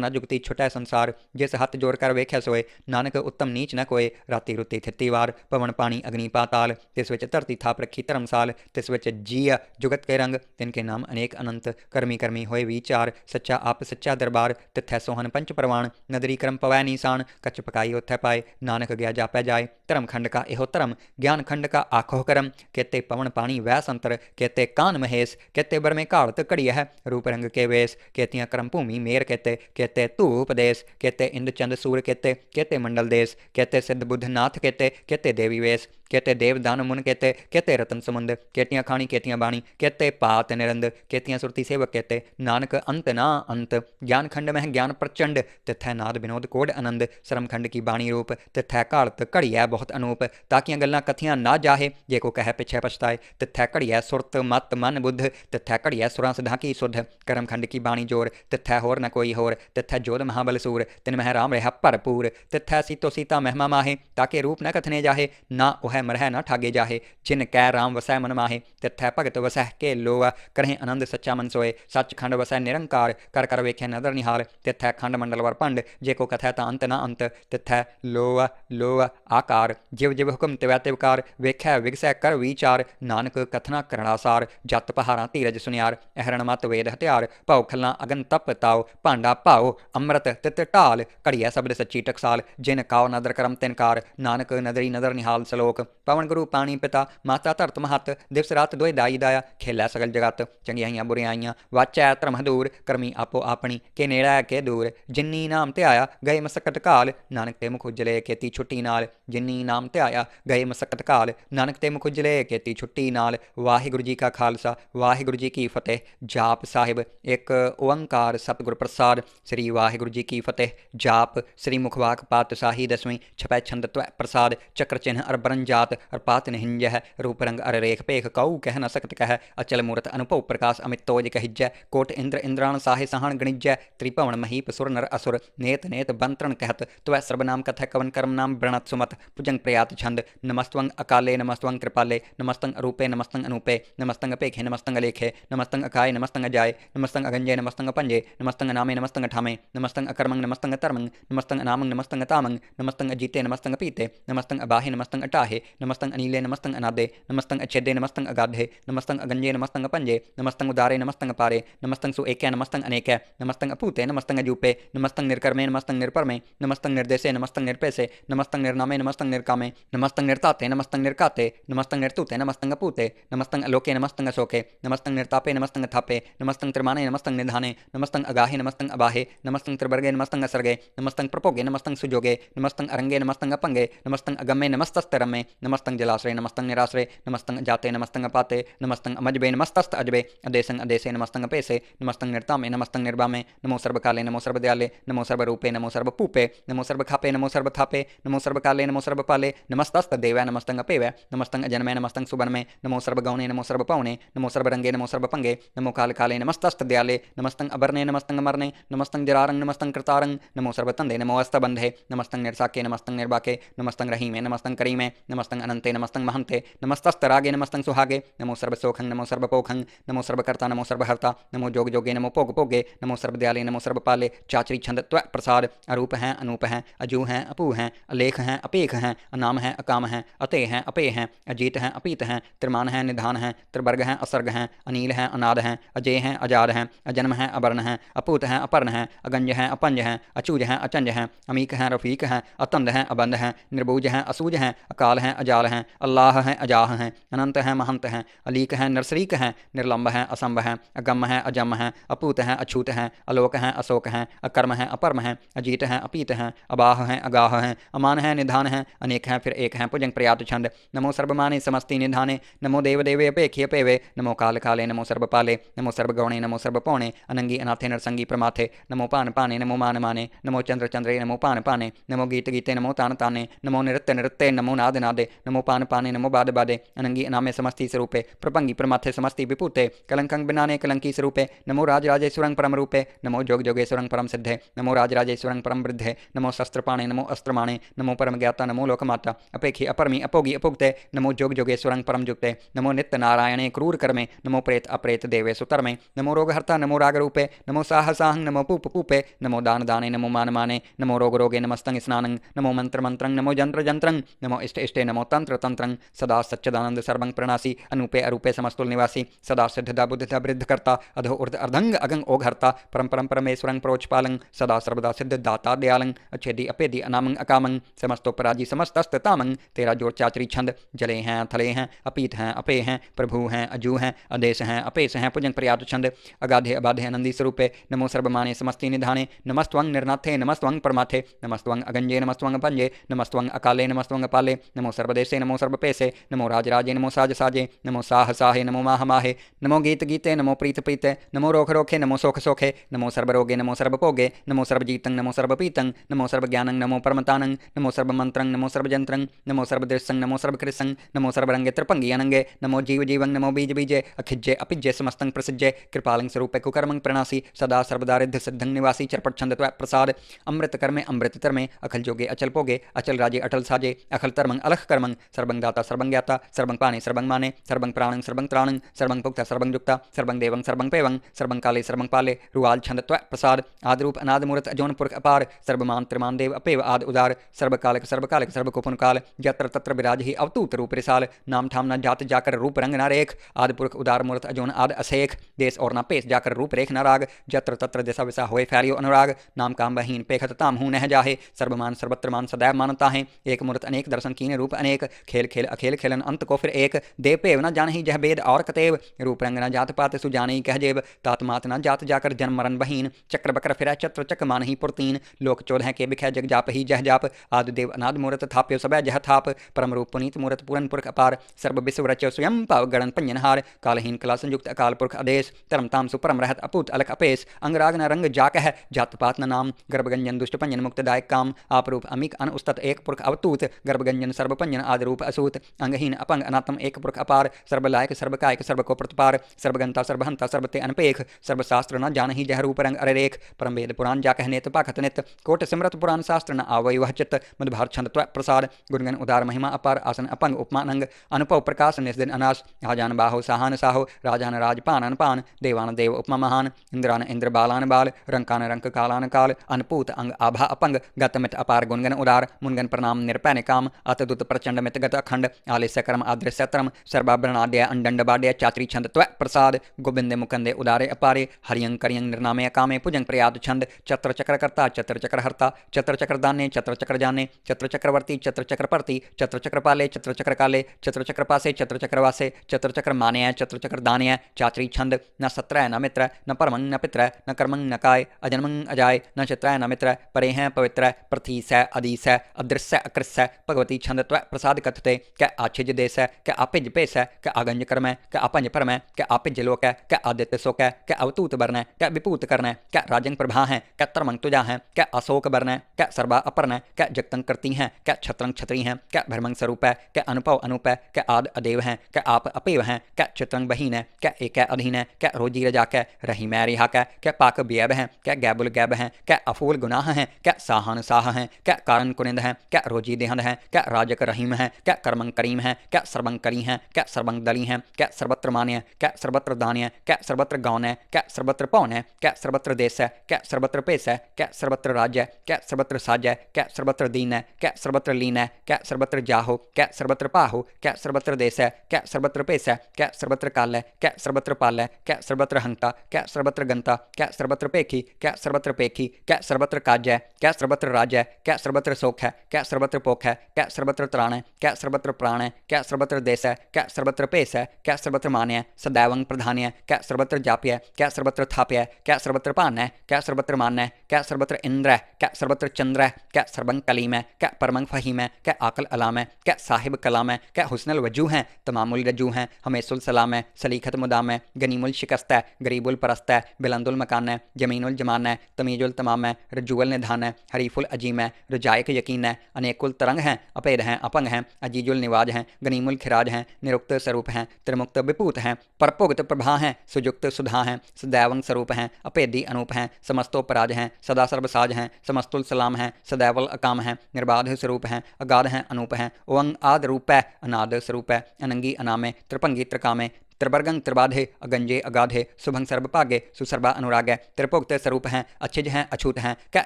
न जुगती छुटै संसार जिस हथ जोर कर वेख्या सोए नानक उत्तम नीच न कोए राती रुती थित्ती वार पवन पानी अग्नि पाताल तिस विच धरती थाप रखी धर्मसाल तिस विच जीय जुगत के रंग तिनके नाम अनेक अनंत करमी करमी होए विचार सच्चा आप सच्चा दरबार तिथै सोहन पंच प्रवाण नदरी करम पवै नीसान कच पकाई उत्थै पाए नानक गया जापै जाए धर्म खंड का एहो धर्म ज्ञान खंड का आखो करम कहते पवन पानी वह संतर कहते कान महेश कहते बर में कालत कड़ी है रूप रंग के वेश कहतियाँ करम भूमि मेर कहते धूप देश कहते इंद चंद सूर कहते मंडल देश कहते सिद्ध बुद्ध नाथ कहते देवी वेश कहते देव दान मुन कहते रतन समुंद कहतियाँ खानी कहतियाँ बाणी कहते पात निरंद कहतियाँ सुरती सेवक कहते नानक अंत ना अंत ज्ञान खंड में ज्ञान प्रचंड तिथै नाद विनोद कोड आनंद श्रम खंड की बाणी रूप तिथै कालत घड़िया बहुत अनूप ताकियाँ गल्लां कथियाँ ना जाहे जे को कह पिछे पछताए तिथै घड़िया सुरत मत मन बुद्ध तिथै घड़िया सुरां सदा की सुध करम खंड की बाणी जोर तिथै होर न कोई होर तिथै जोध महाबल सूर तिन मह राम रहा भरपूर तिथै सीतो सीता महिमा माहे ताके रूप न कथने जाहे ना ओह मरह न ठागे जाहे जिन कै राम वसै मन माहे तिथै भगत वसै के लोआ करें आनंद सच्चा मन सोए सच खंड वसै निरंकार कर वेख्या नदर निहाल तिथै खंड मंडल वर पंड जे को कथै ता अंत न अंत तिथै लोआ लोआ आकार जिव जिव हुक्म तिवै तिवकार वेख्या विगसै कर विचार नानक कथना करणासार जत पहारां धीरज सुनियार अहरण मत वेद हथियार भाव खल्लां अगन तप ताओ भांडा भाओ अमृत तित ढाल घड़िया शब्द सच्ची टकसाल जिन काओ नदर करम तिनकार नानक नदरी नदर निहाल सलोक पवन गुरु पानी पिता माता धरत महत दिवस रात दोए दाई दाया खेलै सगल जगत चंगियाइयां बुरियाइयां वाचै धर्म दूर करमी आपो अपनी के नेड़ा के दूर जिन्नी नाम ते आया गए मसकत काल नानक ते मुख उजले खेती छुट्टी नाल जिन्नी नाम ते आया गए मसकत काल नानक ते मुख उजले खेती छुट्टी नाल वाहिगुरु जी का खालसा वाहिगुरु जी की फतेह जाप साहिब एक ओंकार सतगुर प्रसाद श्री वाहिगुरु जी की फतेह जाप श्री मुखवाक पातशाही दसवीं छपै छंद त्वै प्रसाद चक्र चिन्ह अर बरन जात अर पात निहिंज है रूप रंग अर रेख पेख कऊ कह न सकत कह अचल मूरत अनुभव प्रकाश अमित तोज कहिजै कोट इंद्र इंद्राण साहे सहान गणिजै त्रिभवन महीप सुर नर असुर नेत नेत बंतरण कहत त्वै सर्वनाम कथ कवन कर्म नाम ब्रणत सुमत भुजंग प्रयात छंद नमस्तवं अकाले नमस्तवं कृपाले नमस्तंग अरूपे नमस्तंग अनूपे नमस्तंग अपेखे नमस्तंग अलेखे नमस्तंग अकाय नमस्तंग अजाय नमस्तंग अगंजे नमस्तंग पंजे नमस्तंग नामे नमस्तंग ठामे नमस्तंग अकर्मंग नमस्तंग तरमंग नमस्तंग अनामंग नमस्तंग तामंग नमस्तंग अजीते नमस्तंग पीते नमस्तंग अबाहे नमस्तंग अटाहे नमस्तंग अनीले नमस्तंग अनादे नमस्तंग अच्छेदे नमस्तंग अगाधे नमस्तंग अगंजे नमस्तंग पंजे नमस्तंग उदारे नमस्तंग पारे नमस्तंग सुएकै नमस्तंग अनेकै नमस्तंग अपूते नमस्तंग अजूपे नमस्तंग निर्कर्मे नमस्तंग निर्परमे नमस्तंग निर्देशे नमस्तंग निर्पेसे नमस्तंग निर्नामे नमस्तंग निर्कामे नमस्तंग निर्ताते नमस्तंग निर्काते नमस्तंग निर्तुते नमस्तंग अपूते नमस्तंग अलोके नमस्तंग अशोके नमस्तंग निर्तापे नमस्तंग थापे नमस्तंग त्रिमाने नमस्तंग निधाने नमस्तंग अगाहे नमस्तंग अबाहे नमस्तंग त्रिवर्गे नमस्तंग असर्गे नमस्तंग प्रपोगे नमस्तंग सुजोगे नमस्तंग अरंगे नमस्तंग अपंगे नमस्तंग अगम्मे नमस्तस्तरमे नमस्तंग जलाश्रय नमस्तंग निराश्रय नमस्तंग जाते नमस्तंग पाते नमस्तंग अमजबे नमस्तस्त अजबे अदेशंग अदेशे नमस्तंग पेसे नमस्तंग निर्तामे नमस्तंग निर्वामे नमो सर्वकाले नमो सर्वदयाले नमो सर्वरूपे नमो सर्वपूपे नमो सर्वखापे नमो सर्वथापे नमो सर्वकाले नमो सर्वपाले नमस्तस्त देवै नमस्तंग अपेवै नमस्तंग अजन्मे नमस्तंग सुबर्मे नमो सर्वगौणे नमो सर्वपौने नमो सर्वरंगे नमो सर्वपंगे नमो काल काले नमस्तस्त दयाले नमस्तंग अबरने नमस्तंग मरने नमस्तंग जरारंग नमस्तंग कृतारंग नमो सर्वतंदे नमो अस्तबंधे नमस्तंग निर्साके नमस्तंग निर्बाके नमस्तंग रहीमे नमस्तंग करीमे नमस्तंग अनंते नमस्तंग महंते नमस्तस्तरागे नमस्तंग सुहागे नमो सर्वसोखंग नमो सर्वपोखंग नमो सर्वकर्ता नमो सर्वहर्ता नमो जोग जोगे नमो भोग भोगे नमो सर्वदयाले नमो सर्वपाले चाचरी छंद त्व प्रसाद अरूप हैं अनूप हैं अजू हैं अपू हैं अलेख हैं अपेख हैं अनाम हैं अकाम हैं अते हैं अपे हैं अजीत हैं अपीत हैं त्रिमान हैं निधान हैं त्रिवर्ग हैं असर्ग हैं अनील हैं अनाद हैं अजय हैं अजाद हैं अजन्म हैं अवर्ण हैं अपूत हैं अपर्ण हैं अगंज हैं अपंज हैं अचूज हैं अचंज हैं अमीक हैं रफीक हैं अतंद हैं अबंध हैं निर्बूज हैं असूज हैं अकाल हैं अजाल हैं, अल्लाह हैं, अजाह हैं, अनंत हैं, महंत हैं, अलीक हैं, नरसरीक हैं, निर्लंब हैं, असंभ हैं, अगम हैं, अजम हैं, अपूत हैं, अछूत हैं, अलोक हैं, अशोक हैं, अकर्म हैं, अपर्म हैं, अजीत हैं, अपीत हैं, अबाह हैं, अगाह हैं, अमान हैं, निधान हैं, अनेक हैं, फिर एक हैं, भुजंग प्रयात छंद। नमो सर्वमाने समस्ति निधाने, नमो देव देवे अपेखी अपेवे, नमो काल काले, नमो सर्वपाले, नमो सर्वगौणे, नमो सर्वपौणे, अनंगी अनाथे नरसंगी प्रमाथे, नमो पान पाने, नमो मान माने, नमो चंद्र चंद्रे, नमो पान पाने, नमो गीत गीते, नमो तान ताने, नमो नृत्य नृत्य, नमो नाद नादे, नमो पान पाने, नमो बाद बादे, अनंगी अनामे समस्ति स्वरूपे, प्रपंगी प्रमाथे समस्ति विपूते, कलंकं बिनाने कलंकी स्वरूपे, नमो राज राजेश्वरं परम रूपे, नमो जोग जोगेश्वरं परम सिद्धे, नमो राज राजेश्वरं परम वृद्धे, नमो शस्त्रपाणे, नमो अस्त्रमाणे, नमो परम ज्ञाता, नमो लोकमाता, अपेखी अपरमी अपोगी अपुक्ते, नमो जोग जोगेश्वरं परम जुक्ते, नमो नित्य नारायणे क्रूर कर्मे, नमो प्रेत अप्रेत देवे सुतर्मे, नमो रोगहर्ता, नमो राग रूपे, नमो साहसाहं, नमो पूप पूपे, नमो दान दाने, नमो मान माने, नमो रोग रोगे, नमस्तंग स्नानं, नमो मंत्र मंत्रं, नमो जंत्र जंत्रं, नमो इष्ट इष्टे, नमो तंत्र तंत्रं, सदा सच्चिदानंद सर्वं प्रणासी, अनूपे अरूपे समस्तुल निवासी, सदा सिद्धदा बुद्धिदा वृद्धकर्ता, अधो ऊर्ध अर्धंग अगंग ओघर्ता, परम परम परमेश्वरं प्रोचपालं, सदा सर्वदा सिद्ध दाता दयालं, अच्छेदी अपेदी अनामं अकामं, समस्तोपराजी समस्तस्त तामं, तेरा जोर चाचरी छंद, जले हैं थले हैं, अपीत हैं अपे हैं, प्रभु हैं अजू हैं, अदेश हैं अपेश हैं, भुजंग प्रयात छंद, अगाधे अबाधे आनंदी स्वरूपे, नमो सर्वमाने समस्ति निधाने, नमस्त्वं निर्नाथे, नमस्त्वं परमाथे, नमस्त्वं अगंजे, नमस्त्वं पंजे, नमस्त्वं अकाले, नमस्त्वं अपाले, नमो सर्वदेशे, नमो सर्वपेशे, नमो राजराजे, नमो साज साजे, नमो साह साहे, नमो माह माहे, नमो गीत गीते, नमो प्रीत प्रीते, नमो रोख रोखे, नमो सोख सोखे, नमो सर्वरोगे, नमो सर्वपोगे, नमो सर्वजीतं, नमो सर्वपीतं, नमो सर्वज्ञानं, नमो परमतानं, नमो सर्वमन्त्रं, नमो सर्वजंत्रं, नमो सर्वदृश्यं, नमो सर्वकृतं, नमो सर्वरंगे त्रिपंगी अनंगे, नमो जीव जीवं, नमो बीज बीजे, अखिज्जे अपिज्जे समस्तं प्रसिज्जे, कृपालं स्वरूपे कुकर्मं प्रणासी, सदा सर्वदा रिद्ध सिद्धं निवासी, चरपट छंद प्रसाद, अमृत कर्मे अमृत तरमे, अखल जोगे अचल पोगे, अचल राजे अटल साजे, अखल तरमं अलख कर्मं, सर्वं दाता सर्वं ज्ञाता, सर्वं पाने सर्वं माने, सर्वं प्राणं सर्वं त्राणं, सर्वं पुक्ता सर्वं जुक्ता, सर्वं देवं सर्वं पेवं, सर्वं काले सर्वं पाले, रुआल छंद प्रसाद, आदिरूप अनाद मूर्त अजोन पुरख अपार, सर्वमान त्रिमान देव अपेव आद उदार, सर्वकालिक सर्वकालिक सर्वकुपन काल, यत्र तत्र विराज ही अवतूत रूप रिसाल, नाम ठाम न जात जाकर रूप रंग न रेख, आद पुरख उदार मूर्त अजोन आद असेख, देश और न पेश जाकर रूप रेख न राग, जत्र तत्र दिशा विसा होए फैलियो अनुराग, नाम काम बहीन पेखत ताम हूँ नह जाहे, सर्वमान सर्वत्र मान सदैव मानता है, एक मूर्त अनेक दर्शन कीने रूप अनेक, खेल खेल अखेल खेलन अंत को फिर एक, देव पेव न जान ही जह भेद और कतेव, रूप रंग न जात पात सुजाने कह जेब, तात मात न जात जाकर जन्म मरण बहीन, चक्र बकर फिर चत्र चक मान ही पुरतीन, लोक चौदह के बिखै जग जाप ही जह जाप, आदि देव अनाद मूर्त थाप्यो सब जह थाप, परम रूप पुनीत मूर्त पूरन पुरख अपार, सर्व विश्व रचय स्वयं पाव गणन पंजनहार, कालहीन कला संयुक्त अकाल पुरख आदेश, धर्म ताम सुपरम रहत अपूत अलख अपेश, अंगराग न रंग जाक है, जात पात न नाम, गर्भगंजन दुष्ट पंजन मुक्तदायक काम, आप रूप अमिक अन उस्तत एक पुरख अवतूत, गर्भगंजन सर्वपंजन आदि रूप असूत, अंगहीन अपंग अनात्म एक पुरख अपार, सर्वलायक सर्वकायक सर्व को प्रतिपार, सर्वगंता सर्वहंता सर्वते अनपेख, सर्वशास्त्र न जान ही जह रूप रंग अरेख, परम वेद पुराण जा कहनेत पाखत नित, कोट सिमरत पुराण शास्त्र न आवै वह चित्त, मधुभार छंद प्रसाद, गुणगन उदार महिमा अपार, आसन अपंग उपमान अंग, अनुपव प्रकाश निस्दिन अनाश, आजान बाहो साहान साहो, राजान राजपान पान, देवान देव उपमा महान, इंद्रान इंद्र बालान बाल, रंकान रंक कालान काल, अनपूत अंग आभा अपंग, गतमित अपार गुणगन उदार, मुनगन प्रणाम निरपैन काम, अतदुत प्रचंड मित गत अखंड, आलिस्य कर्म आदृश्य तरम, सर्वाभरणाद्य अंडंड बाड्य चात्री छंद प्रसाद, गोविंदे मुकंदे उदारे अपारे, हरियं करियं निर्नामे कामे पुजंग प्रयात छंद, चत्र चक्र कर्ता चत्र चक्र हर्ता, चत्र चक्र दाने चत्र चक्र जाने, चत्र चक्रवर्ती चत्र चक्र परती, चत्र चक्र पाले चत्र चक्र काले, चत्र चक्र पासे चत्र चक्र वासे, चत्र चक्र माने चत्र चक्र दाने, चात्री छंद, न सत्र न मित्र, न परमं न पित्र, न कर्मं न काय, अजन्मं अजाय, न चित्र न मित्र, परे हैं पवित्र, प्रथि स अदि स, अदृश्य अकृस्य, भगवती छंद प्रसाद कथते, क्या आच्छिज देश है, क्या आपिज पेश है, क्या आगंज कर्म है, क्या अपंज परम है, क्या आपिज लोक है, क्या आदित्य शोक है, क्या अवतूत वर्ण है, क्या विपूत कर्ण है, क्या राजन प्रभा है, क्या तरमंग तुजा है, क्या अशोक वर्ण है, क्या सर्वा अपर्ण है, क्या जगतंग करती हैं, क्या छत्रंग छत्री हैं, क्या भरमंग स्वरूप है, क्या अनुपव अनूप है, क्या आद अदेव हैं, क्या आप अपेव हैं, क्या चित्रंग बहीन है, क्या एक अधीन है, क्या रोजी रजा है, रही मै रिहा है, क्या पाक बेब हैं, क्या गैबुल गैब हैं, क्या अफूल गुनाह हैं, क्या साहन साह हैं, क्या कारण कुनिंद हैं, क्या रोजी देहंद हैं, क्या राजक रहीम हैं, क्या कर्मंग करीम हैं, क्या सर्वंग करी हैं, क्या सर्वंग दली हैं, क्या सर्वत्र मान्य, क्या सर्वत्र दान्य, क्या सर्वत्र गौन है, क्या सर्वत्र पौन है, क्या सर्वत्र देश है, क्या सर्वत्र पेश है, क्या सर्वत्र राज्य है, क्या सर्वत्र साज है, क्या सर्वत्र दीन है, क्या सर्वत्र लीन है, क्या सर्वत्र जाहो, क्या सर्वत्र पाहो, क्या सर्वत्र देश है, क्या सर्वत्र पेश है, क्या सर्वत्र काल है, क्या सर्वत्र पाल है, क्या सर्वत्र हंता, क्या सर्वत्र गंता, क्या सर्वत्र पेखी, क्या सर्वत्र पेखी, क्या सर्वत्र काज है, क्या सर्वत्र राज है, क्या सर्वत्र शोक है, क्या सर्वत्र पोख है, क्या सर्वत्र त्राण प्राण कै सर्वत्र प्राण कै सर्वत्र देश कै सर्वत्र पेश कै सर्वत्र मान्य सदैवं प्रधान्य कै सर्वत्र जाप्य कै सर्वत्र थाप्य कै सर्वत्र पान्य कै सर्वत्र मान्य कै सर्वत्र इंद्र कै सर्वत्र चंद्र कै सर्वं कलीम कै परमं फहीम कै आकल अलाम कै साहिब कलाम कै हुस्नल वजू हैं तमामुल रजू हैं हमेशुल सलाम सलीखत मुदाम गनीमुल शिकस्त गरीबुल परस्त बिलंदुल मकान जमीनुल जमान तमीजुल तमाम रजूल निधान हरीफुल अजीम रजायक यकीन अनेकुल तरंग हैं अपेद हैं अपंग हैं अजीजुल निवाज हैं गनीमुल खिराज हैं निरुक्त स्वरूप हैं त्रिमुक्त विपूत हैं परपुगत प्रभा हैं सुजुक्त सुधा हैं सदैवं स्वरूप हैं अपेदी अनूप हैं समस्तोपराज हैं सदा सर्वसाज हैं समस्तुल सलाम हैं सदैवल अकाम हैं निर्बाध स्वरूप हैं अगाध हैं अनूप हैं ओंग आद रूप है अनाद स्वरूप है अनंगी अनामे त्रिपंगी त्रिकामे त्रिवर्गं त्रिबाधे अगंजे अगाधे शुभं सर्वपागे सुसर्वा अनुरागे त्रिपुक्त स्वरूप हैं अच्छिज हैं अछूत हैं कै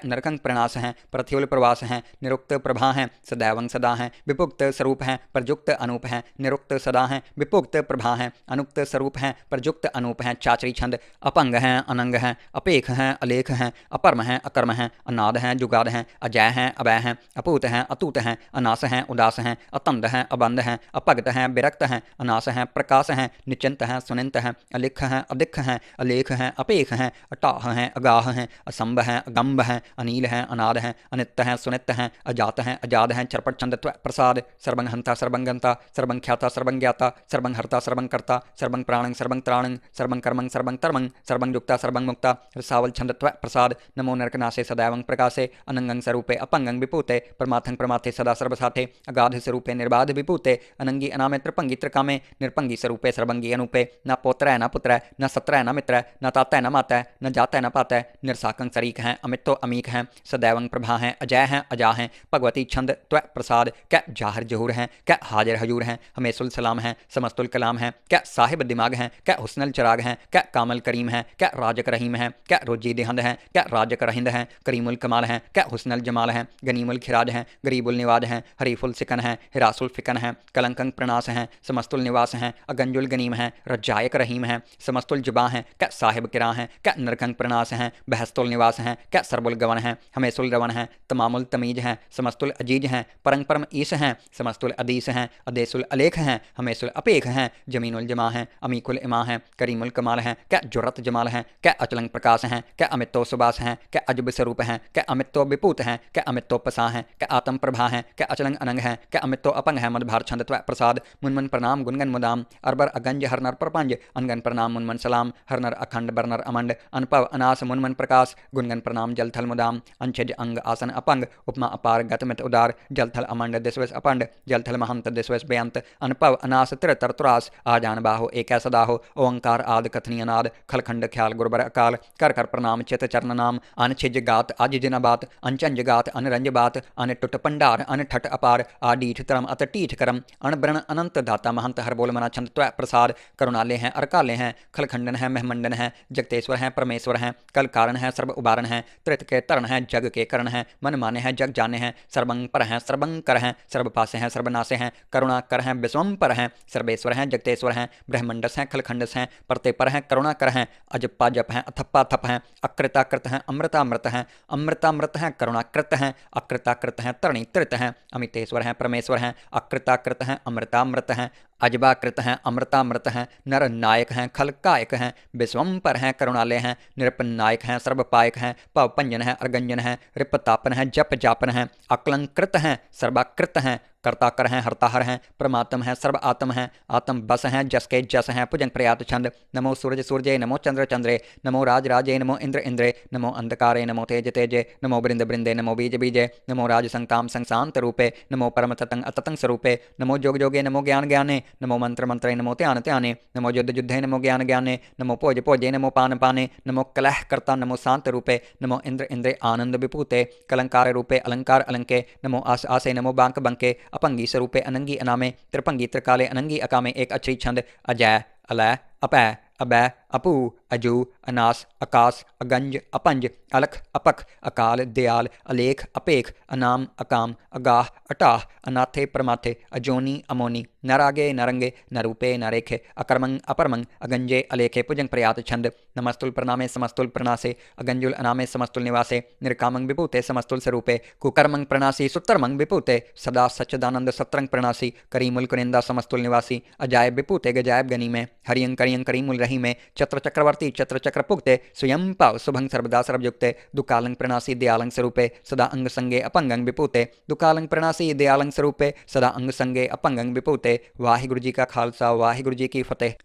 नरकंग प्रणास हैं प्रथ्युल प्रवास हैं निरुक्त प्रभा हैं सदैवं सदा हैं विपुक्त स्वरूप हैं प्रजुक्त अनूप हैं निरुक्त सदा हैं विपुक्त प्रभा हैं अनुक्त स्वरूप हैं प्रजुक्त अनूप हैं चाचरी छंद अपंग हैं अनंग हैं अपेख हैं अलेख हैं अपरम हैं अकर्म हैं अनाद हैं जुगाद हैं अजय हैं अभय हैं अपूत हैं अतूत हैं अनास हैं उदास हैं अतंद हैं अबंध हैं अपगत हैं विरक्त हैं अनास हैं प्रकाश हैं निश्चिंत हैं सुनिंत हैं अलिख हैं अधिक हैं अलेख हैं अपेख हैं अटाह हैं अगाह हैं असंभ हैं अगंभ हैं अनील हैं अनाद हैं अनित्य हैं सुनित्य हैं अजात हैं अजाद हैं चरपट छंदत्व प्रसाद सर्वं हंता सर्वं गंता सर्वं ख्याता सर्वं ज्ञाता सर्वं हर्ता सर्वं कर्ता सर्वं प्राणं सर्वं त्राणं सर्वं कर्मं सर्वं कर्मं सर्वं युक्ता सर्वं मुक्ता रसावल छंदत्व प्रसाद नमो नरकनाशे सदैवं प्रकाशे अनंगं स्वरूपे अपंगं विपूते परमार्थं प्रमाथे सदा सर्वसाथे अगाध स्वरूपे निर्बाध विपूते अनंगी अनामे त्रिपंगी त्रिकामे निर्पंगी स्वरूपे सर्वंगी अनुपे न पौत्र है न पुत्र है न सत्र है न मित्र है न ताता है न माता है न जाता है न पाता है निरसाकं सरीक हैं अमितो अमीक हैं सदैवं प्रभा हैं अजय हैं अजा हैं भगवती छंद त्व प्रसाद क्या जाहिर जहूर हैं क्या हाजिर हजूर हैं हमेशुल सलाम हैं समस्तुल कलाम हैं क्या साहिब दिमाग हैं क्या हुस्नल चराग हैं क्या कामल करीम हैं क्या राजक रहीम हैं क्या रोजी दिहंद हैं क्या राजक रहिंद हैं करीमुल कमाल हैं क्या हुस्नल जमाल हैं गनीमुल खिराज हैं गरीबुल निवाज हैं हरीफुल सिकन हैं हिरासुल फिकन हैं कलंकंग प्रणास हैं समस्तुल निवास हैं अगंजुल गनीम हैं रजायक रहीम हैं समस्तुल जुबा हैं क्या साहिब किरा हैं क्या नरकंग प्रणास हैं बहस्तुल निवास हैं क्या सरबुल गवन हैं हमेशुल रवन हैं तमामुल तमीज हैं समस्तुल अजीज हैं परंग परम ईस हैं समस्तुल अदीस हैं अदेसुल अलेख हैं हमेशुल अपेख हैं जमीनुल जमा हैं अमीकुल इमा हैं करीमुल कमाल हैं क्या जुरत जमाल हैं क्या अचलंग प्रकाश हैं क्या अमितो सुबास हैं क्या अजब स्वरूप हैं क्या अमितो विपूत हैं क्या अमितो पसा हैं क्या आत्म प्रभा हैं क्या अचलंग अनंग हैं क्या अमितो अपंग हैं मदभार छंदत्व प्रसाद मुनमन प्रणाम गुनगन मुदाम अरबर अगंज हरनर प्रपंज अनगन प्रणाम मुनमन सलाम हरनर अखंड बरनर अमंड अनपव अनास मुनमन प्रकाश गुनगन प्रणाम जलथल मुदाम अंशज अंग आसन अपंग उपमा अपार गतमित उदार जलथल अमंड दिस्वस अपंड जलथल महंत दिस्वस बेअंत अनपव अनास त्रितर तुरास आजान बाहो एक सदाहो ओंकार आद कथनी अनाद खलखंड ख्याल गुरबर अकाल कर कर प्रणाम चित चरण नाम अन छिज गात आज जिन बात अनचंज गात अनरंज बात अन टुट पंडार अन ठट अपार आडीठ तरम अत टीठ करम अणब्रण अनंत दाता महंत हर बोल मना छंद त्व प्रसाद करुणाले हैं अरकाले हैं खलखंडन हैं महमंडन हैं जगतेश्वर हैं परमेश्वर हैं कल कारण हैं सर्व उबारण हैं त्रित के तरण हैं जग के करण हैं मन माने हैं जग जाने हैं सर्वंग पर हैं सर्वंग कर हैं सर्वपासे हैं सर्वनाशे हैं करुणा कर हैं विश्वम पर हैं सर्वेश्वर हैं जगतेश्वर हैं ब्रह्मंडस हैं खलखंडस हैं परते पर हैं करुणा कर हैं अजप्पा जप हैं अथप्पा थप हैं अकृताकृत हैं अमृतामृत हैं अमृतामृत हैं करुणाकृत हैं अकृताकृत हैं तरणि त्रित हैं अमितेश्वर हैं परमेश्वर हैं अकृताकृत हैं अमृतामृत हैं अजबाकृत हैं अमृतामृत हैं नर नायक हैं खलकायक हैं विश्वम पर हैं करुणालय हैं निरपनायक हैं सर्वपायक हैं पवपंजन हैं अर्गंजन हैं रिपतापन हैं जप जापन हैं अकलंकृत हैं सर्वाकृत हैं कर्ताकर हैं हरताहर हैं परमात्म हैं सर्व आत्म हैं आत्म बस हैं जस के जस हैं भुजंग प्रयात छंद नमो सूरज सूर्य नमो चंद्र चंद्रे नमो राज राजे नमो इंद्र इंद्रे नमो अंधकारे नमो तेज तेजे नमो बृंद बृंदे नमो बीज बीजे नमो राज संताम संसांत रूपे नमो परम ततंग अततंग स्वरूपे नमो जोग जोगे नमो ज्ञान ज्ञाने नमो मंत्र मंत्रे नमो ध्यान ध्याने नमो युद्ध युद्धे नमो ज्ञान ज्ञाने नमो भोज भोजे नमो पान पाने नमो कलह कर्ता नमो शांत रूपे नमो इंद्र इंद्रे आनंद विपूते कलंकार रूपे अलंकार अलंके नमो आस आसे नमो बांक बंके अपंगी स्वरूपे अनंगी अनामे त्रिपंगी त्रिकाले अनंगी अकामे एक अक्षरी छंद अजय अलय अपय अबय अपू अजू अनास अकास अगंज अपंज अलख अपख अकाल दयाल अलेख अपेख अनाम अकाम अगाह अटाह अनाथे प्रमाथे अजोनी अमोनी नरागे नरंगे नरूपे नरेखे अकर्मंग अपरमंग अगंजे अलेखे पुजंग प्रयात छंद नमस्तुल प्रणामे समस्तुल प्रणासे अगंजुल अनामे समस्तुल निवासे निर्कामंग विभूते समस्तुल स्वरूपे कुकर्मंग प्रणासी सुत्तरमंग विभूते सदा सच्चिदानंद सत्रंग प्रणासी करीमुल कुनिंदा समस्तुल निवासी अजायब विभूते गजायब गनी में हरियंग करियंग करीमुल रही में चत्र चक्रवर्ती चत्र चक्र पुगते स्वयं पाव शुभंग सर्वदा सर्वयुक्ते दुकालंग प्रणासी दयालंग स्वरूपे सदा अंग संगे अपंगंग विभूते दुकालंग प्रणासी दयालंग स्वरूपे सदा अंग संगे अपंगंग विभूते। वाहिगुरु जी का खालसा वाहिगुरु जी की फतेह।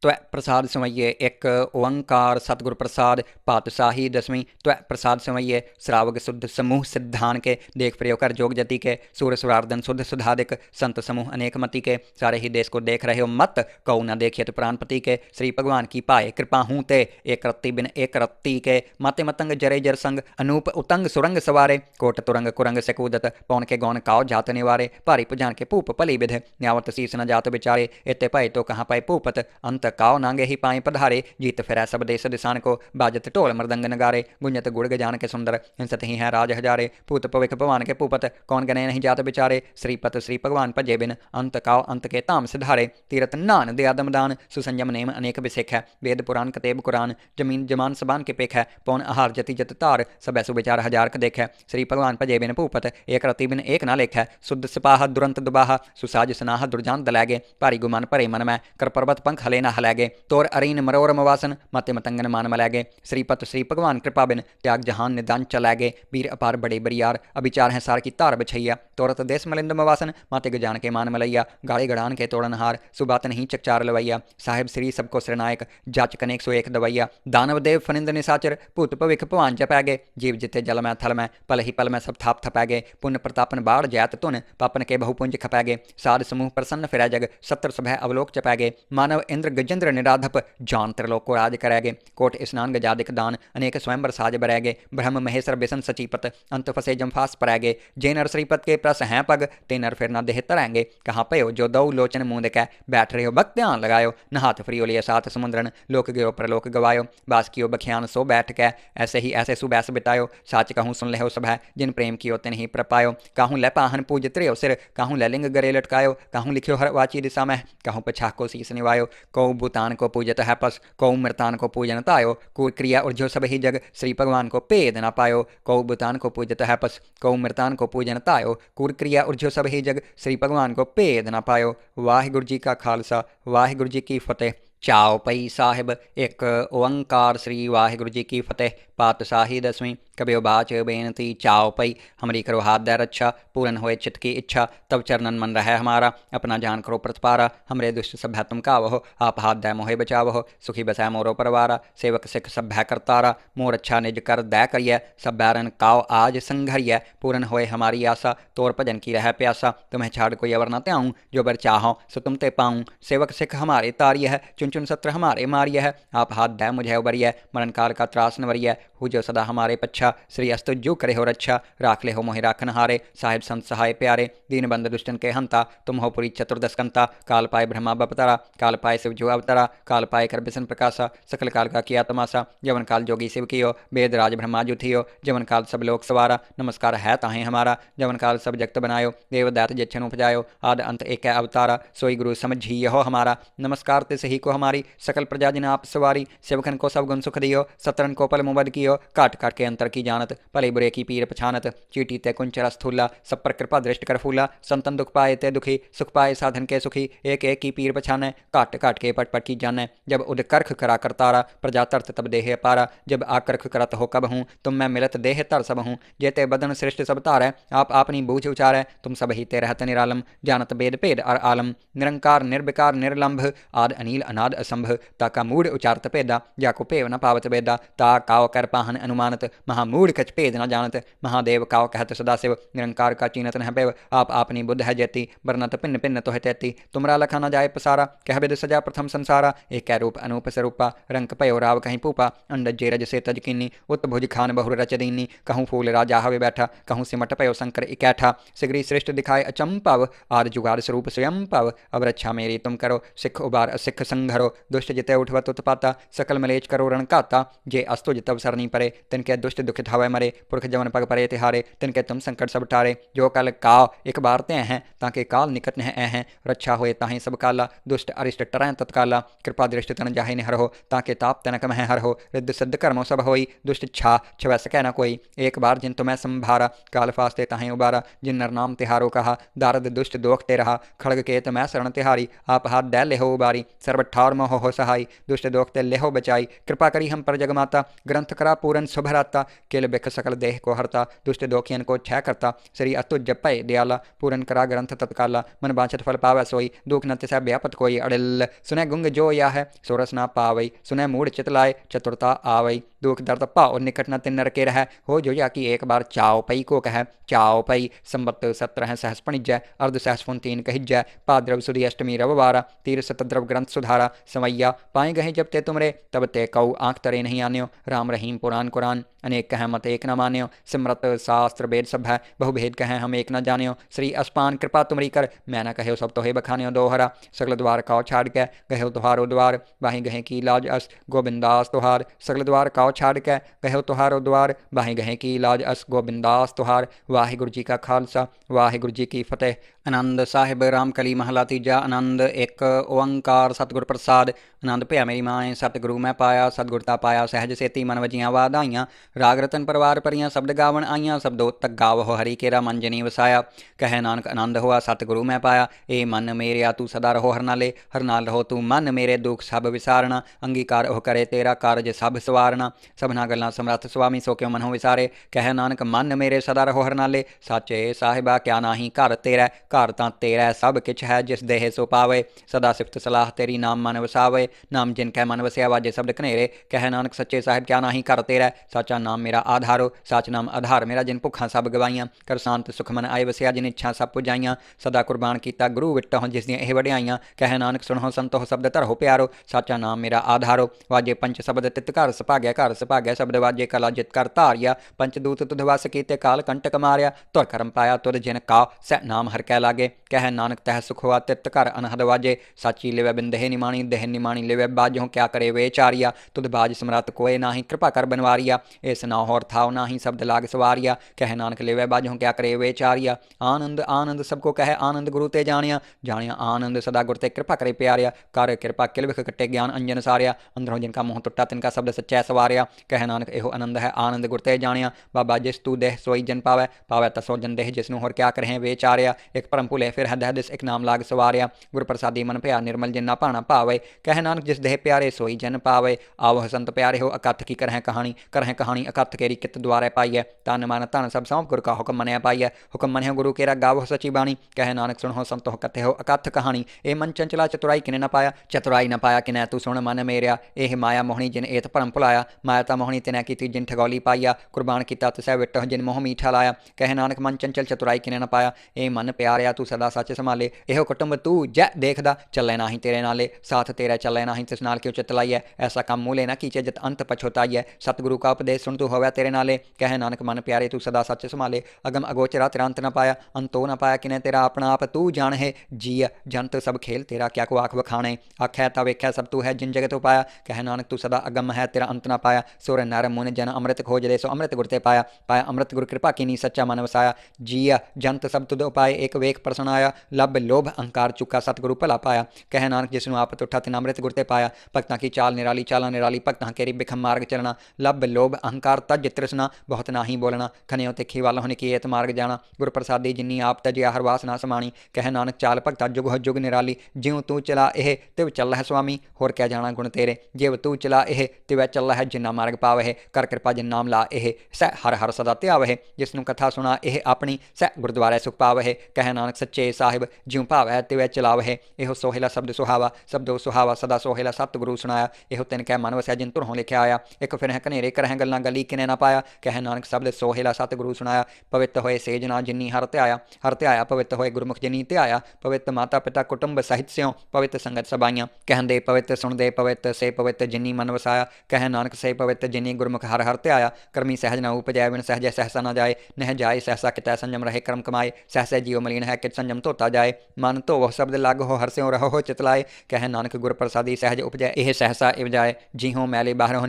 त्वै प्रसाद समये एक ओंकार सतगुरु प्रसाद पातशाही दसवीं त्वै प्रसाद समये श्रावक शुद्ध समूह सिद्धान के देख प्रयोग कर जोग जति के सूर सुरार्दन शुद्ध सुधादिक संत समूह अनेक मति के सारे ही देश को देख रहे हो मत कौ न देखिए तो प्राणपति के श्री भगवान की पाए कृपा हूँ ते एक रत्ती बिन एक रत्ती के माते मतंग जरे जर संग अनूप उतंग सुरंग सवारे कोट तुरंग कुरंग से कूदत पौन के गौन काव जात निवारे भारी पुजान के पूप पली विध न्यावत शीस न जात बिचारे इत्ते पाए तो कहाँ पाए पूपत अंत काव नांगे ही पाए पधारे जीत फिरै सब देश दिसान को बाजत ढोल मृदंग नगारे गुंजत गुड़ गजान के सुंदर हिंसत ही है राज हजारे पूत पविख भवान के पूपत कौन गने नहीं जात बिचारे श्रीपत श्री भगवान भजे बिन अंत काव अंत के ताम सिधारे तीरथ नान दयादम दान सुसंयम नेम अनेक बिसेख है वेद पुराण कतेब कुरान जमीन जमान सबान के पेख है पौन आहार जति जत तार सब ऐसु विचार हजार क देख है श्री भगवान भजे बिन पूपत एक रति बिन एक ना लेख है शुद्ध सिपाह दुरंत दुबाहा सुसाज सनाह दुर्जान दलैगे भारी गुमान परे मन में कर पर्वत पंख हले न हलैगे तोर अरीन मरोर मवासन मते मतंगन मान मलैगे श्रीपत श्री भगवान कृपा बिन त्याग जहान निदान चलैगे वीर अपार बड़े बरियार अभिचार है सार की तार बछैया तोरत देश मलिंद मवासन माते गजान के मान मलैया गाड़े गड़ान के तोड़नहार सुबात नहीं चकचार लवैया साहिब श्री सबको श्रनायक जाच कनेक सो एक दवैया दानव देव फनिंद निसाचर भूत भविख भवान जपैगे जीव जिते जल में थल में पल ही पल में सब थाप थपैगे पुण्य प्रतापन बाढ़ जैत तुन पापन के बहुपुंज खपैगे साध समूह प्रसन्न फिरै जग सत्र सभै अवलोक चपैगे मानव इंद्र गजेंद्र निराधप जान त्रिलोक को राज करैगे कोट स्नान गजादिक दान अनेक स्वयं बरसाज बरैगे ब्रह्म महेश्वर बेसन सचीपत अंत फसे जमफास परैगे जे नर श्रीपत के प्रस हैं पग ते नर फिर न देह तरैंगे कहाँ पयो जो दौ लोचन मुंह कै बैठ रहे हो भक्त ध्यान लगायो नहात फ्रियो लिये साथ समुद्रन लोक गिरो प्रलोक गवायो बास कियो बखियान सो बैठ कै ऐसे ही ऐसे सुबैस बितायो साच कहूँ सुन ले सब है जिन प्रेम कियो तिन ही प्रपायो कहूँ लै पाहन पूज त्रियो सिर कहूँ लै लिंग गरे लटकायो कहूँ लिखियो हर वाची दिशा में कहूँ पछाह को शीस निवायो कौ भूतान को पूजत है पस कौ मृतान को पूजन तायो कु क्रिया उर्जो सब ही जग श्री भगवान को पेद न पायो कौ भूतान को पूजत है पस कौ मृतान को पूजन तायो कुर क्रिया उर्जो सब ही जग श्री भगवान को पेद न पायो। वाहिगुरु जी का खालसा वाहिगुरु जी की फतेह। चाओ पई साहिब एक ओंकार श्री वाहिगुरु जी की फतेह। पातशाही दसवीं कबियो बाच बेनती चाओ पई हमारी करो हाथ दे रक्षा पूरन होए चित्त की इच्छा तब चरणन मन रहे हमारा अपना जान करो प्रतिपारा हमरे दुष्ट सभ्य तुम कावहो आप हाथ दे मोहे बचावहो सुखी बसाय मोरो परवारा सेवक सिख सभ्य करतारा मोर अच्छा निज कर दै करिय सब बैरन काव आज संघरिय पूरन होए हमारी आशा तोर भजन की रह प्यासा तुम्हें छाड़ कोई अवर न त्याऊँ जो बर चाहो सो तुम ते पाऊँ सेवक सिख हमारे तारिय है चुन चुन सत्र हमारे मारिय है आप हाथ दे मुझे उबरिय मरण काल का त्रास नवरिय हु जो सदा हमारे पच्छा श्री अस्तु जो करे हो रक्षा राख ले हो मोहि राखन हारे साहिब संत सहाय प्यारे दीन बंद दुष्टन के हंता तुम हो पुरी चतुर्दश कंता काल पाए ब्रह्मा बपतारा काल पाए शिव जो अवतारा काल पाए कर बिसन प्रकाशा सकल काल का किया तमाशा जवन काल जोगी शिव कियो वेद राज ब्रह्मा जु थियो जवन काल सब लोक सवारा नमस्कार है ताहे हमारा जवन काल सब जगत बनायो देव दैत जिच्छन उपजायो आद अंत एक अवतारा सोई गुरु समझिए हो हमारा नमस्कार ते सही को हमारी सकल प्रजा जिन आप सवारी सेवकन को सब गुण सुख दियो सत्रन को पल मुबद कियो काट काट के अंतर की जानत भले बुरे की पीर पछानत चीटी ते कुंचरा स्थूला सब पर कृपा दृष्ट कर फूला संतन दुख पाए ते दुखी सुख पाए साधन के सुखी एक एक की पीर पछाने काट काट के पट पट की जाने जब उद करख करा करतारा प्रजा तरत तब देह पारा जब आकर्ख करत हो कब हूँ तुम मैं मिलत देह तर सब हूँ जेते बदन श्रेष्ठ सब तारै आप अपनी बूझ उचारै तुम सब ही ते रहत निरालम जानत बेद पेद और आलम निरंकार निर्विकार निर्लंभ आद अनिल अनाद असंभ ताका मूड उचारत पेदा जाको पेव न पावत बेदा ता काव कर कर पाहन अनुमानत, महामूढ़ कछ भेद न जानत। महादेव काव कहत सदाशिव, निरंकार का चीनत न पेव। आप आपनी बुद्ध है जेती, बरनत भिन्न भिन्न तो है तैती। तुमरा लखा न जाए पसारा, कह विद सजा प्रथम संसारा। एक रूप अनूप स्वरूपा, रंग पयो राव कहीं पूपा। अंडज जे रज से तज कीनी, उत भुज खान बहुर रच दीनी। कहूँ फूल राजा हवे बैठा, कहूँ सिमट पयो शंकर इकैठा। सिगरी श्रेष्ठ दिखाए अचंपव, आद जुगाड़ स्वरूप स्वयं पव। अब रक्षा मेरी तुम करो, सिख उबार सिख संघरो। दुष्ट जिते उठवत उत्पाता, सकल मलेच करो रण काता। जे अस्तु जितव सरनी परे, तिनके दुष्ट दुखित हवै मरे। पुरख जवन पग परे तिहारे, तिनके तुम संकट सब टारे। जो कल काव एक बार ते हैं, ताके काल निकट न हैं। रक्षा होए ताहि सब काला, दुष्ट अरिष्ट टरैं तत्काला। कृपा दृष्टि तन जाहि निहर हो, ताके ताप तनक मह हर हो। रिद्ध सिद्ध कर्मो सब होई, दुष्ट छा छवै सकै न कोई। एक बार जिन तुम्हें संभारा, काल फास्ते ताहि उबारा। जिन नर नाम तिहारो कहा, दारद दुष्ट दोख ते रहा। खड़ग केत मैं शरण तिहारी, आप हाथ दै लेहो उबारी। सर्व ठार मोह हो सहाई, दुष्ट दोख ते लेहो बचाई। कृपा करी हम पर जगमाता, ग्रंथ करा पूरन शुभराता। केल बिख सकल देह को हरता, दुष्ट दोखियन को छह करता। श्री अतुज जपय दयाला, पूरन करा ग्रंथ तत्काला। मन बांछत फल पावै सोई, दुख न तिसै व्यापत कोई अड़िल। सुनै गुंग जो या है, सोरस ना पावई। सुनै मूढ़ चितलाय, चतुरता आवई। दुख दर्द पाओ निकट न तिन नर के रह। हो जो या कि एक बार चाओ पई को कह। चाओ पई संबत 17 सहस पणिजय, अर्ध सहस फुन 3 कहिजय। पाद्रव सुदी अष्टमी रविवारा, तीर सतद्रव ग्रंथ सुधारा। समैया पाए गहे जब ते तुमरे, तब ते कऊ आंख तरे नहीं आन्यो। राम रहीम पुराण कुरान, अनेक कह मत एक न मान्यो। सिमरत शास्त्र वेद सब है, बहुभेद कहें हम एक न जान्यो। श्री अस्पान कृपा तुमरी कर, मैं न कहो सब तो हे बखान्यो दोहरा। सगल द्वार काओ छाड़ के, गहो तुहारो द्वार। बाही गहे की लाज अस, गोबिंदास तुहार। सगल द्वार काओ छाड़ के, गहो तुहारो द्वार। बाही गहे की लाज अस, गोबिंदास तुहार। वाहिगुरु जी का खालसा, वाहिगुरु जी की फतेह। आनंद साहिब रामकली महला तीजा। आनंद एक ओंकार सतगुर प्रसाद। आनंद भया मेरी माए, सतगुरु मैं पाया। सतगुरता पाया सहज सेती, मन वजियाँ वाद आईयाँ। राग रतन परवार परियाँ, शब्द गावन आईयाँ। शब्दों तक गाव हो हरि केरा, मन जनी वसाया। कह नानक आनंद हुआ सतगुरु मैं पाया। ए मन मेरे तू सदा रहो हर नाले, हर नाल रहो तू मन मेरे। दुख सब विसारना, अंगीकार हो करे तेरा कारज सब सवारना। सबना गल्लां समर्थ स्वामी, सो क्यों मन हो विसारे। कह नानक मन मेरे सदा रहो हर नाले। साचे साहिबा क्या नाही घर तेरा। घर तां तेरा सब किछ है, जिस देह सो पावे। सदा सिफत सलाह तेरी, नाम मन वसावे। नाम जिन कै मन वसया, वाजे शब्द कनेरे। कह नानक सच्चे साहिब क्या नाही घर तेरा। साचा नाम मेरा आधारो, साच नाम आधार मेरा। जिन भुखा सब गवाइयां, कर शांत सुख मन आए वसया। जिन इच्छा सब पुजाइयां, सदा कुर्बान कीता गुरु विटो। जिस दियां एह वड्याइयां, कह नानक सुनो संतो शब्द धरो प्यारो। साचा नाम मेरा आधारो, वाजे पंच शब्द तित घर सभाग्या। घर सभाग्या शब्द वाजे, कला जित कर धारिया। पंचदूत तुध वस कीते, काल कंटक मारिया। तुर करम पाया तुर जिन का, सै नाम हर कै लागे। कह नानक तह सुख हुआ तित घर अनहद वाजे। साची लिवे बिन देह निमाणी, देह निमाणी लिवे बाजों। क्या करे वे चारिया, तुद बाज समरत कोय नाही। कृपा कर बनवारिया, इस ना होर थाव नाही। शब्द लाग सवारिया, कह नानक लिवे बाजों। क्या करे वे चारिया। आनंद आनंद सबको कह, आनंद गुरु ते जानिया। जानिया आनंद सदा गुर ते, कृपा करे प्यारिया। कर कृपा किल विख कट्टे, ज्ञान अंजन सारिया। अंदरों जिनका मुँह टुट्टा, तिनका शब्द सच्चै सवारिया। कह नानक एहो आनंद है, आनंद गुर ते जानिया। बाबा जिस तू देह सोई जन पावै, पावै तसो जन देह। जिसनु होर क्या करें वे चारिया। एक परम भुले फिर हद हदिस, एक नाम लाग सवारिया। गुर प्रसादी मन भया, निर्मल जिन ना भाना पावे। कह नानक जिस देह प्यारे सोई जन पावे। आवह संत प्यारे हो, अकथ की करह कहानी। करह कहानी अकथ केरी कित द्वारे पाइय। तन मन धन सब सौंप गुर का हुक्म मनया पाइय। हुक्म मनह गुरु केरा, गावह सची बाणी। कह नानक सुनहो संतो कथे हो अकथ कहानी। ए मन चंचला चतुराई किने न पाया, चतुराई न पाया किने तू सुन मन मेरिया। एह माया मोहनी जिन एत भरम भुलाया। माया ता मोहनी तिनै कीती, जिन ठगौली पाइया। कुर्बान कीता तिसै विटह, जिन मोह मीठा लाया। कह नानक मन चंचल चतुराई किने न पाया। ए मन प्यारिया तू सदा सच संभाले। एहो कुटुंब तू जै देखदा, चलै नाही तेरे नाले। साथ तेरा चलै नाही, तिस नाल क्यों चित लाइय। ऐसा काम मूले न कीचे, जित अंत पछोताइय। सतगुरु का उपदेश सुन तू होवै तेरे नाले। कह नानक मन प्यारे तू सदा सच संभाले। अगम अगोचरा तेरा अंत न पाया, अंतो न पाया किने तेरा अपना आप तू जान है। जिय जंत सब खेल तेरा, क्या को आख बखाने। आखै ता वेख्या सब तू है, जिन जगत उपाया। कह नानक तू सदा अगम है, तेरा अंत न पाया। सुर नर मुन जन अमृत खोज दे, सो अमृत गुर ते पाया। पाया अमृत गुर कृपा कीनी, सच्चा मन वसाया। जिय जंत सब तुद उपाय, एक वेख प्रसन्न आया। लब लोभ अहंकार चुका, सतगुरु भला पाया। कह नानक जिसनु आप तुठा, तिन अमृत गुर ते पाया। भक्तां की चाल निराली, चाला निराली। भक्तां केरी बिखम मार्ग चलना। लब लोभ अहंकार तज तृष्णा, बहुत नाही बोलना। खनियो तिखी वाल होने की एत मार्ग जाना। गुर प्रसादी जिन्नी आप तजिया हर वास ना समाणी। कह नानक चाल भक्ता जुग हो जुग निराली। ज्यों तू चला एह तिव चल है स्वामी, होर क्या जाना गुण तेरे। जिव तू चला एह तिवै चल है, जिन्ना मार्ग पावह। कर कृपा जिन नाम ला एह, सै हर हर सदा त्यावह। जिसनु कथा सुना एह अपनी, सै गुरुद्वारे सुख पावह। कह नानक सच्चे साहिब ज्यों भावै तिवै चलावह। एहो सोहेला शब्द सुहावा, शब्दो सुहावा सदा सोहेला। सतगुरु सुनाया एहो तिन कै मन वसै, जिन तुरहों लिखिया आया। एक फिर है कनेरे करह गल्लां ਕਲੀ ਕਿਨੇ ਨਾ ਪਾਇਆ। ਕਹਿ ਨਾਨਕ ਸ਼ਬਦ ਸੋਹਿਲਾ ਸਤਿਗੁਰੂ ਸੁਣਾਇਆ। ਪਵਿੱਤ ਹੋਏ ਸੇਜ ਨਾ ਜਿਨੀ ਹਰ ਧਿਆਇਆ ਪਵਿੱਤ ਹੋਏ ਗੁਰਮੁਖ ਜਿਨੀ ਧਿਆਇਆ। ਪਵਿੱਤ ਮਾਤਾ ਪਿਤਾ ਕੁਟੁੰਬ ਸਹਿਤ ਸਿਉ ਪਵਿੱਤ ਸੰਗਤ ਸਬਾਈਆਂ। ਕਹਿੰਦੇ ਪਵਿੱਤ ਸੁਣਦੇ ਪਵਿੱਤ ਸੇ ਪਵਿੱਤ ਜਿਨੀ ਮਨ ਵਸਾਇਆ। ਕਹਿ ਨਾਨਕ ਸੇ ਪਵਿੱਤ ਜਿਨੀ ਗੁਰਮੁਖ ਹਰ ਹਰ ਧਿਆਇਆ। ਕਰਮੀ ਸਹਿਜ ਨਾ ਉਪਜੈ ਬਿਨ ਸਹਿਜੈ ਸਹਿਸਾ ਨਾ ਜਾਏ। ਨਹਿ ਜਾਏ ਸਹਿਸਾ ਕਿਤੈ ਸੰਜਮ ਰਹੇ ਕਰਮ ਕਮਾਏ। ਸਹਿਸੈ ਜੀਉ ਮਲੀਨ ਹੈ ਕਿਤ ਸੰਜਮ ਧੋਤਾ ਜਾਏ। ਮਨ ਧੋਵ ਸ਼ਬਦ ਲੱਗ ਹੋ ਹਰਸਿਉ ਰਹੋ ਚਿਤਲਾਏ। ਕਹਿ ਨਾਨਕ ਗੁਰ ਪ੍ਰਸਾਦੀ ਸਹਿਜ ਉਪਜੈ ਇਹ ਸਹਿਸਾ ਇਵਜਾਏ। ਜਿਉ ਮੈਲੇ ਬਾਹਰੋਂ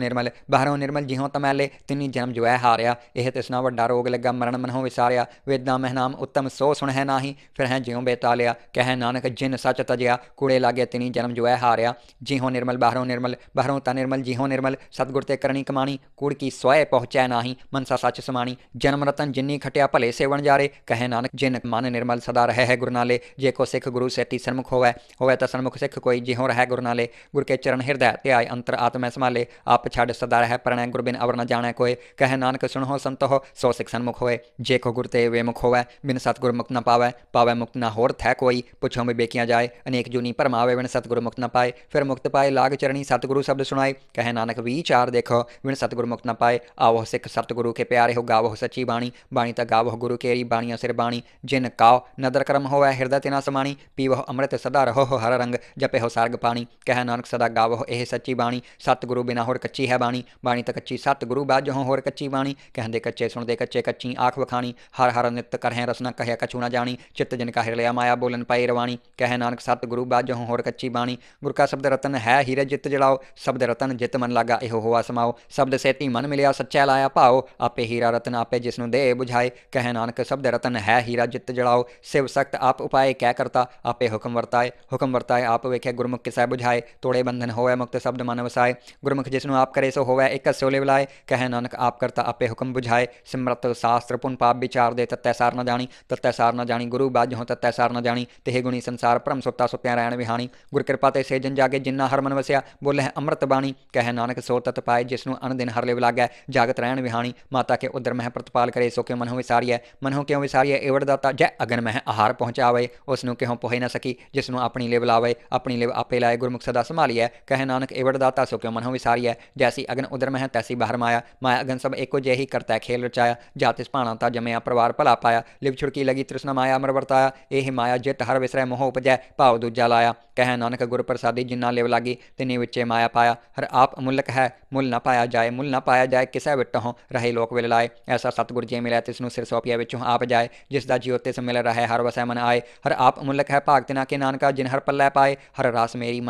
ਨਿਰਮਲ ਜਿਉ ਤਮੈਲੇ ਤਿਨੀ ਜਨਮ ਜੁਐ ਹਾਰਿਆ। ਇਹ ਤਿਸਨਾ ਵੱਡਾ ਰੋਗ ਲੱਗਾ ਮਰਨ ਮਨਹੁ ਵਿਸਾਰਿਆ। ਵੇਦਾਂ ਮਹਿਨਾਮ ਉੱਤਮ ਸੋ ਸੁਣਹਿ ਨਾਹੀ ਫਿਰ ਹੈ ਜਿਉ ਬੇਤਾਲਿਆ। ਕਹਿ ਨਾਨਕ ਜਿਨ ਸੱਚ ਤਜਿਆ ਕੂੜੇ ਲਾਗੇ ਤਿਨੀ ਜਨਮ ਜੁਐ ਹਾਰਿਆ। ਜਿਉ ਨਿਰਮਲ ਬਾਹਰੋਂ ਤਾਂ ਨਿਰਮਲ ਜਿਉ ਨਿਰਮਲ ਸਤਿਗੁਰ ਤੇ ਕਰਨੀ ਕਮਾਣੀ। ਕੂੜ ਕੀ ਸੋਏ ਪਹੁੰਚੈ ਨਾਹੀ ਮਨਸਾ ਸੱਚ ਸਮਾਣੀ। ਜਨਮ ਰਤਨ ਜਿਨੀ ਖਟਿਆ ਭਲੇ ਸੇਵਨ ਜਾਰੇ। ਕਹਿ ਨਾਨਕ ਜਿਨ ਮਨ ਨਿਰਮਲ ਸਦਾ ਰਹੇ ਹੈ ਗੁਰ ਨਾਲੇ। ਜੇ ਕੋ ਸਿੱਖ ਗੁਰੂ ਸੇਤੀ ਸਨਮੁਖ ਹੋਵੈ ਤਾਂ ਸਨਮੁਖ ਸਿੱਖ ਕੋਈ ਜਿਉ ਰਹਿ ਗੁਰ ਨਾਲੇ। ਗੁਰ ਕੇ ਚਰਨ ਹਿਰਦੈ ਧਿਆਏ ਅੰਤਰ ਆਤਮੈ ਸੰਭਾਲੇ। ਆਪ ਛੱਡ ਸਦਾ ਰਹਿ ਪਰਣੈ ਗੁਰ ਬਿਨ ਅਵਰ ਨ ਜਾਣੈ ਕੋਇ। ਕਹਿ ਨਾਨਕ ਸੁਣਹੁ ਸੰਤਹੁ ਸੋ ਸਿੱਖ ਸਨਮੁਖ ਹੋਏ। ਜੇ ਕੋ ਗੁਰ ਤੇ ਵੇਮੁਖ ਹੋਵੈ ਬਿਨ ਸਤਿਗੁਰ ਮੁਕਤ ਨ ਪਾਵੈ ਮੁਕਤ ਨਾ ਹੋਰ ਥੈ ਕੋਈ। ਪੁੱਛੋ ਵਿਵੇਕੀਆਂ ਜਾਏ ਅਨੇਕ ਜੂਨੀ ਭਰਮਾਵੇ ਬਿਨ ਸਤਿਗੁਰ ਮੁਕਤ ਨ ਪਾਏ। ਫਿਰ ਮੁਕਤ ਪਾਏ ਲਾਗ ਚਰਣੀ ਸਤਿਗੁਰੂ ਸ਼ਬਦ ਸੁਣਾਏ। ਕਹਿ ਨਾਨਕ ਵਿਚਾਰ ਦੇਖੋ ਬਿਨ ਸਤਿਗੁਰ ਮੁਕਤ ਨ ਪਾਏ। ਆਵੋ ਸਿੱਖ ਸਤਿਗੁਰੂ ਕੇ ਪਿਆਰੇ ਹੋ ਗਾਵੋ ਸੱਚੀ ਬਾਣੀ। ਬਾਣੀ ਤਾਂ ਗਾਵੋ ਗੁਰੂ ਕੇਰੀ ਬਾਣੀਆਂ ਸਿਰ ਬਾਣੀ। ਜਿਨ ਕਾਉ ਨਦਰ ਕਰਮ ਹੋਵੈ ਹਿਰਦੈ ਤਿਨਾ ਸਮਾਣੀ। ਪੀਵਹੁ ਅੰਮ੍ਰਿਤ ਸਦਾ ਰਹੋ ਹਰ ਰੰਗ ਜਪਿਹੁ ਸਰਗ ਪਾਣੀ। ਕਹਿ ਨਾਨਕ ਸਦਾ ਗਾਵਹੁ ਇਹ ਸੱਚੀ ਬਾਣੀ। ਸਤਿਗੁਰੂ ਬਿਨਾ ਹੋਰ ਕੱਚੀ ਹੈ ਬਾਣੀ। ਬਾਣੀ ਤਾਂ ਕੱਚੀ ਸਤਿਗੁਰੂ ਬਾਝਹੁ ਹੋਰ ਕੱਚੀ ਬਾਣੀ। ਕਹਿੰਦੇ ਕੱਚੇ ਸੁਣਦੇ ਕੱਚੇ ਕੱਚੀ ਆਖ ਵਖਾਣੀ। ਹਰ ਹਰ ਨਿਤ ਕਰਹਿ ਰਸਨਾ ਕਹਿਆ ਕਛੂ ਨਾ ਜਾਣੀ। ਚਿੱਤ ਜਿਨ ਕਾ ਹਿਰ ਲਿਆ ਮਾਇਆ ਬੋਲਨ ਪਾਈ ਰਵਾਣੀ। ਕਹਿ ਨਾਨਕ ਸਤਿਗੁਰੂ ਬਾਝਹੁ ਹੋਰ ਕੱਚੀ ਬਾਣੀ। ਗੁਰ ਕਾ ਸ਼ਬਦ ਰਤਨ ਹੈ ਹੀਰੇ ਜਿਤ ਜਲਾਓ। ਸ਼ਬਦ ਰਤਨ ਜਿਤ ਮਨ ਲਾਗਾ ਇਹੋ ਹੋਆ ਸਮਾਓ। ਸ਼ਬਦ ਸੇਤੀ ਮਨ ਮਿਲਿਆ ਸੱਚਾ ਲਾਇਆ ਭਾਓ। ਆਪੇ ਹੀਰਾ ਰਤਨ ਆਪੇ ਜਿਸਨੂੰ ਦੇ ਬੁਝਾਏ। ਕਹਿ ਨਾਨਕ ਸ਼ਬਦ ਰਤਨ ਹੈ ਹੀਰਾ ਜਿਤ ਜਲਾਓ। ਸਿਵ ਸਖਤ ਆਪ ਉਪਾਏ ਕਹਿ ਕਰਤਾ ਆਪੇ ਹੁਕਮ ਵਰਤਾਏ ਆਪ ਵੇਖੇ ਗੁਰਮੁਖ ਕਿਸੈ ਬੁਝਾਏ। ਤੋੜੇ ਬੰਧਨ ਹੋਵੈ ਮੁਕਤ ਸ਼ਬਦ ਮਨ ਵਸਾਏ। ਗੁਰਮੁਖ ਜਿਸਨੂੰ ਆਪ ਕਰੇ ਸੋ ਹੋਵੈ ਇੱਕ ਸੋ ਲਿਵ ਲਾਏ। ਕਹਿ ਨਾਨਕ ਆਪ ਕਰਤਾ ਆਪੇ ਹੁਕਮ ਬੁਝਾਏ। ਸਿਮਰਤ ਸ਼ਾਸਤਰ ਪੁਨ ਪਾਪ ਵਿਚਾਰ ਦੇ ਤਤੈ ਸਾਰ ਨ ਜਾਣੀ। ਗੁਰੂ ਬਾਝਹੁ ਤਤੈ ਸਾਰ ਨ ਜਾਣੀ। ਤਿਹ ਗੁਣੀ ਸੰਸਾਰ ਭਰਮ ਸੁੱਤਿਆਂ ਰਹਿਣ ਵਿਹਾਣੀ। ਗੁਰ ਕਿਰਪਾ ਤੇ ਸੇ ਜਨ ਜਾਗੇ ਜਿਨ੍ਹਾਂ ਹਰ ਮਨ ਵਸਿਆ। ਬੋਲੇ ਅੰਮ੍ਰਿਤ ਬਾਣੀ। ਕਹਿ ਨਾਨਕ ਸੋ ਤਤ ਪਾਏ ਜਿਸਨੂੰ ਅਨ ਦਿਨ ਹਰ ਲਿਵ ਲਾਗੈ। ਜਾਗਤ ਰਹਿਣ ਵਿਹਾਣੀ। ਮਾਤਾ ਕੇ ਉਦਰ ਮਹਿ ਪ੍ਰਤਪਾਲ ਕਰੇ ਸੋ ਕਿਉ ਮਨਹੁ ਵਿਸਾਰੀਐ। ਏਵੜ ਦਾਤਾ ਜੈ ਅਗਨ ਮਹਿ ਆਹਾਰ ਪਹੁੰਚਾਵੇ। ਉਸ ਨੂੰ ਕਿਉ ਪੋਹਿ ਨ ਸਕੀ ਜਿਸਨੂੰ ਆਪਣੀ ਲਿਵ ਲਾਵੇ। ਆਪਣੀ ਲਿਵ ਆਪੇ ਲਾਏ ਗੁਰਮੁਖ ਸਦਾ ਸੰਭਾਲੀਐ। ਕਹਿ ਨਾਨਕ ਏਵੜ ਦਾਤਾ ਸੋ ਕਿਉ ਮਨਹੁ ਵਿਸਾਰੀਐ। ਜੈਸੀ ਅਗਨ ਉਦਰ ਮਹਿ ਤੈਸੀ ਬਾਹਰ ਮਾਇਆ। ਮਾਇਆ ਅਗਨ ਸਭ ਏਕੋ ਜਿਹੀ ਕਰਤੈ ਖੇਲ ਰਚਾਇਆ। ਜਾ ਤਿਸ ਭਾਣਾ ਤਾ ਜਮਿਆ ਪਰਿਵਾਰ ਭਲਾ ਪਾਇਆ। ਲਿਵ ਛੁੜਕੀ ਲਗੀ ਤ੍ਰਿਸ਼ਨਾ ਮਾਇਆ ਅਮਰ ਵਰਤਾਇਆ। ਇਹ ਮਾਇਆ ਜਿਤ ਹਰ ਵਿਸਰੈ ਮੋਹ ਉਪਜੈ ਭਾਵ ਦੂਜਾ ਲਾਇਆ। ਕਹਿ ਨਾਨਕ ਗੁਰ ਪ੍ਰਸਾਦੀ ਜਿਨ੍ਹਾਂ ਲਿਵ ਲਾਗੀ ਤਿਨੀ ਵਿੱਚੇ ਮਾਇਆ ਪਾਇਆ। ਹਰ ਆਪ ਅਮੁੱਲਕ ਹੈ ਮੁੱਲ ਨਾ ਪਾਇਆ ਜਾਏ ਕਿਸੈ ਵਿਟਹੁ ਰਹੇ ਲੋਕ ਵਿਲ ਲਾਏ। ਐਸਾ ਸਤਿਗੁਰ ਜੇ ਮਿਲਿਆ ਤਿਸਨੂੰ ਸਿਰ ਸੌਪਿਆ ਵਿੱਚੋਂ ਆਪ ਜਾਏ। ਜਿਸ ਦਾ ਜਿਉ ਤਿਸ ਮਿਲ ਰਹੇ ਹਰ ਵਸੈ ਮਨ ਆਏ। ਹਰ ਆਪ ਅਮੁੱਲਕ ਹੈ ਭਾਗ ਤਿਨਾ ਕੇ ਨਾਨਕਾ ਜਿਨ ਹਰ ਪੱਲੇ ਪਾਏ। ਹਰ ਰਾਸ ਮੇਰੀ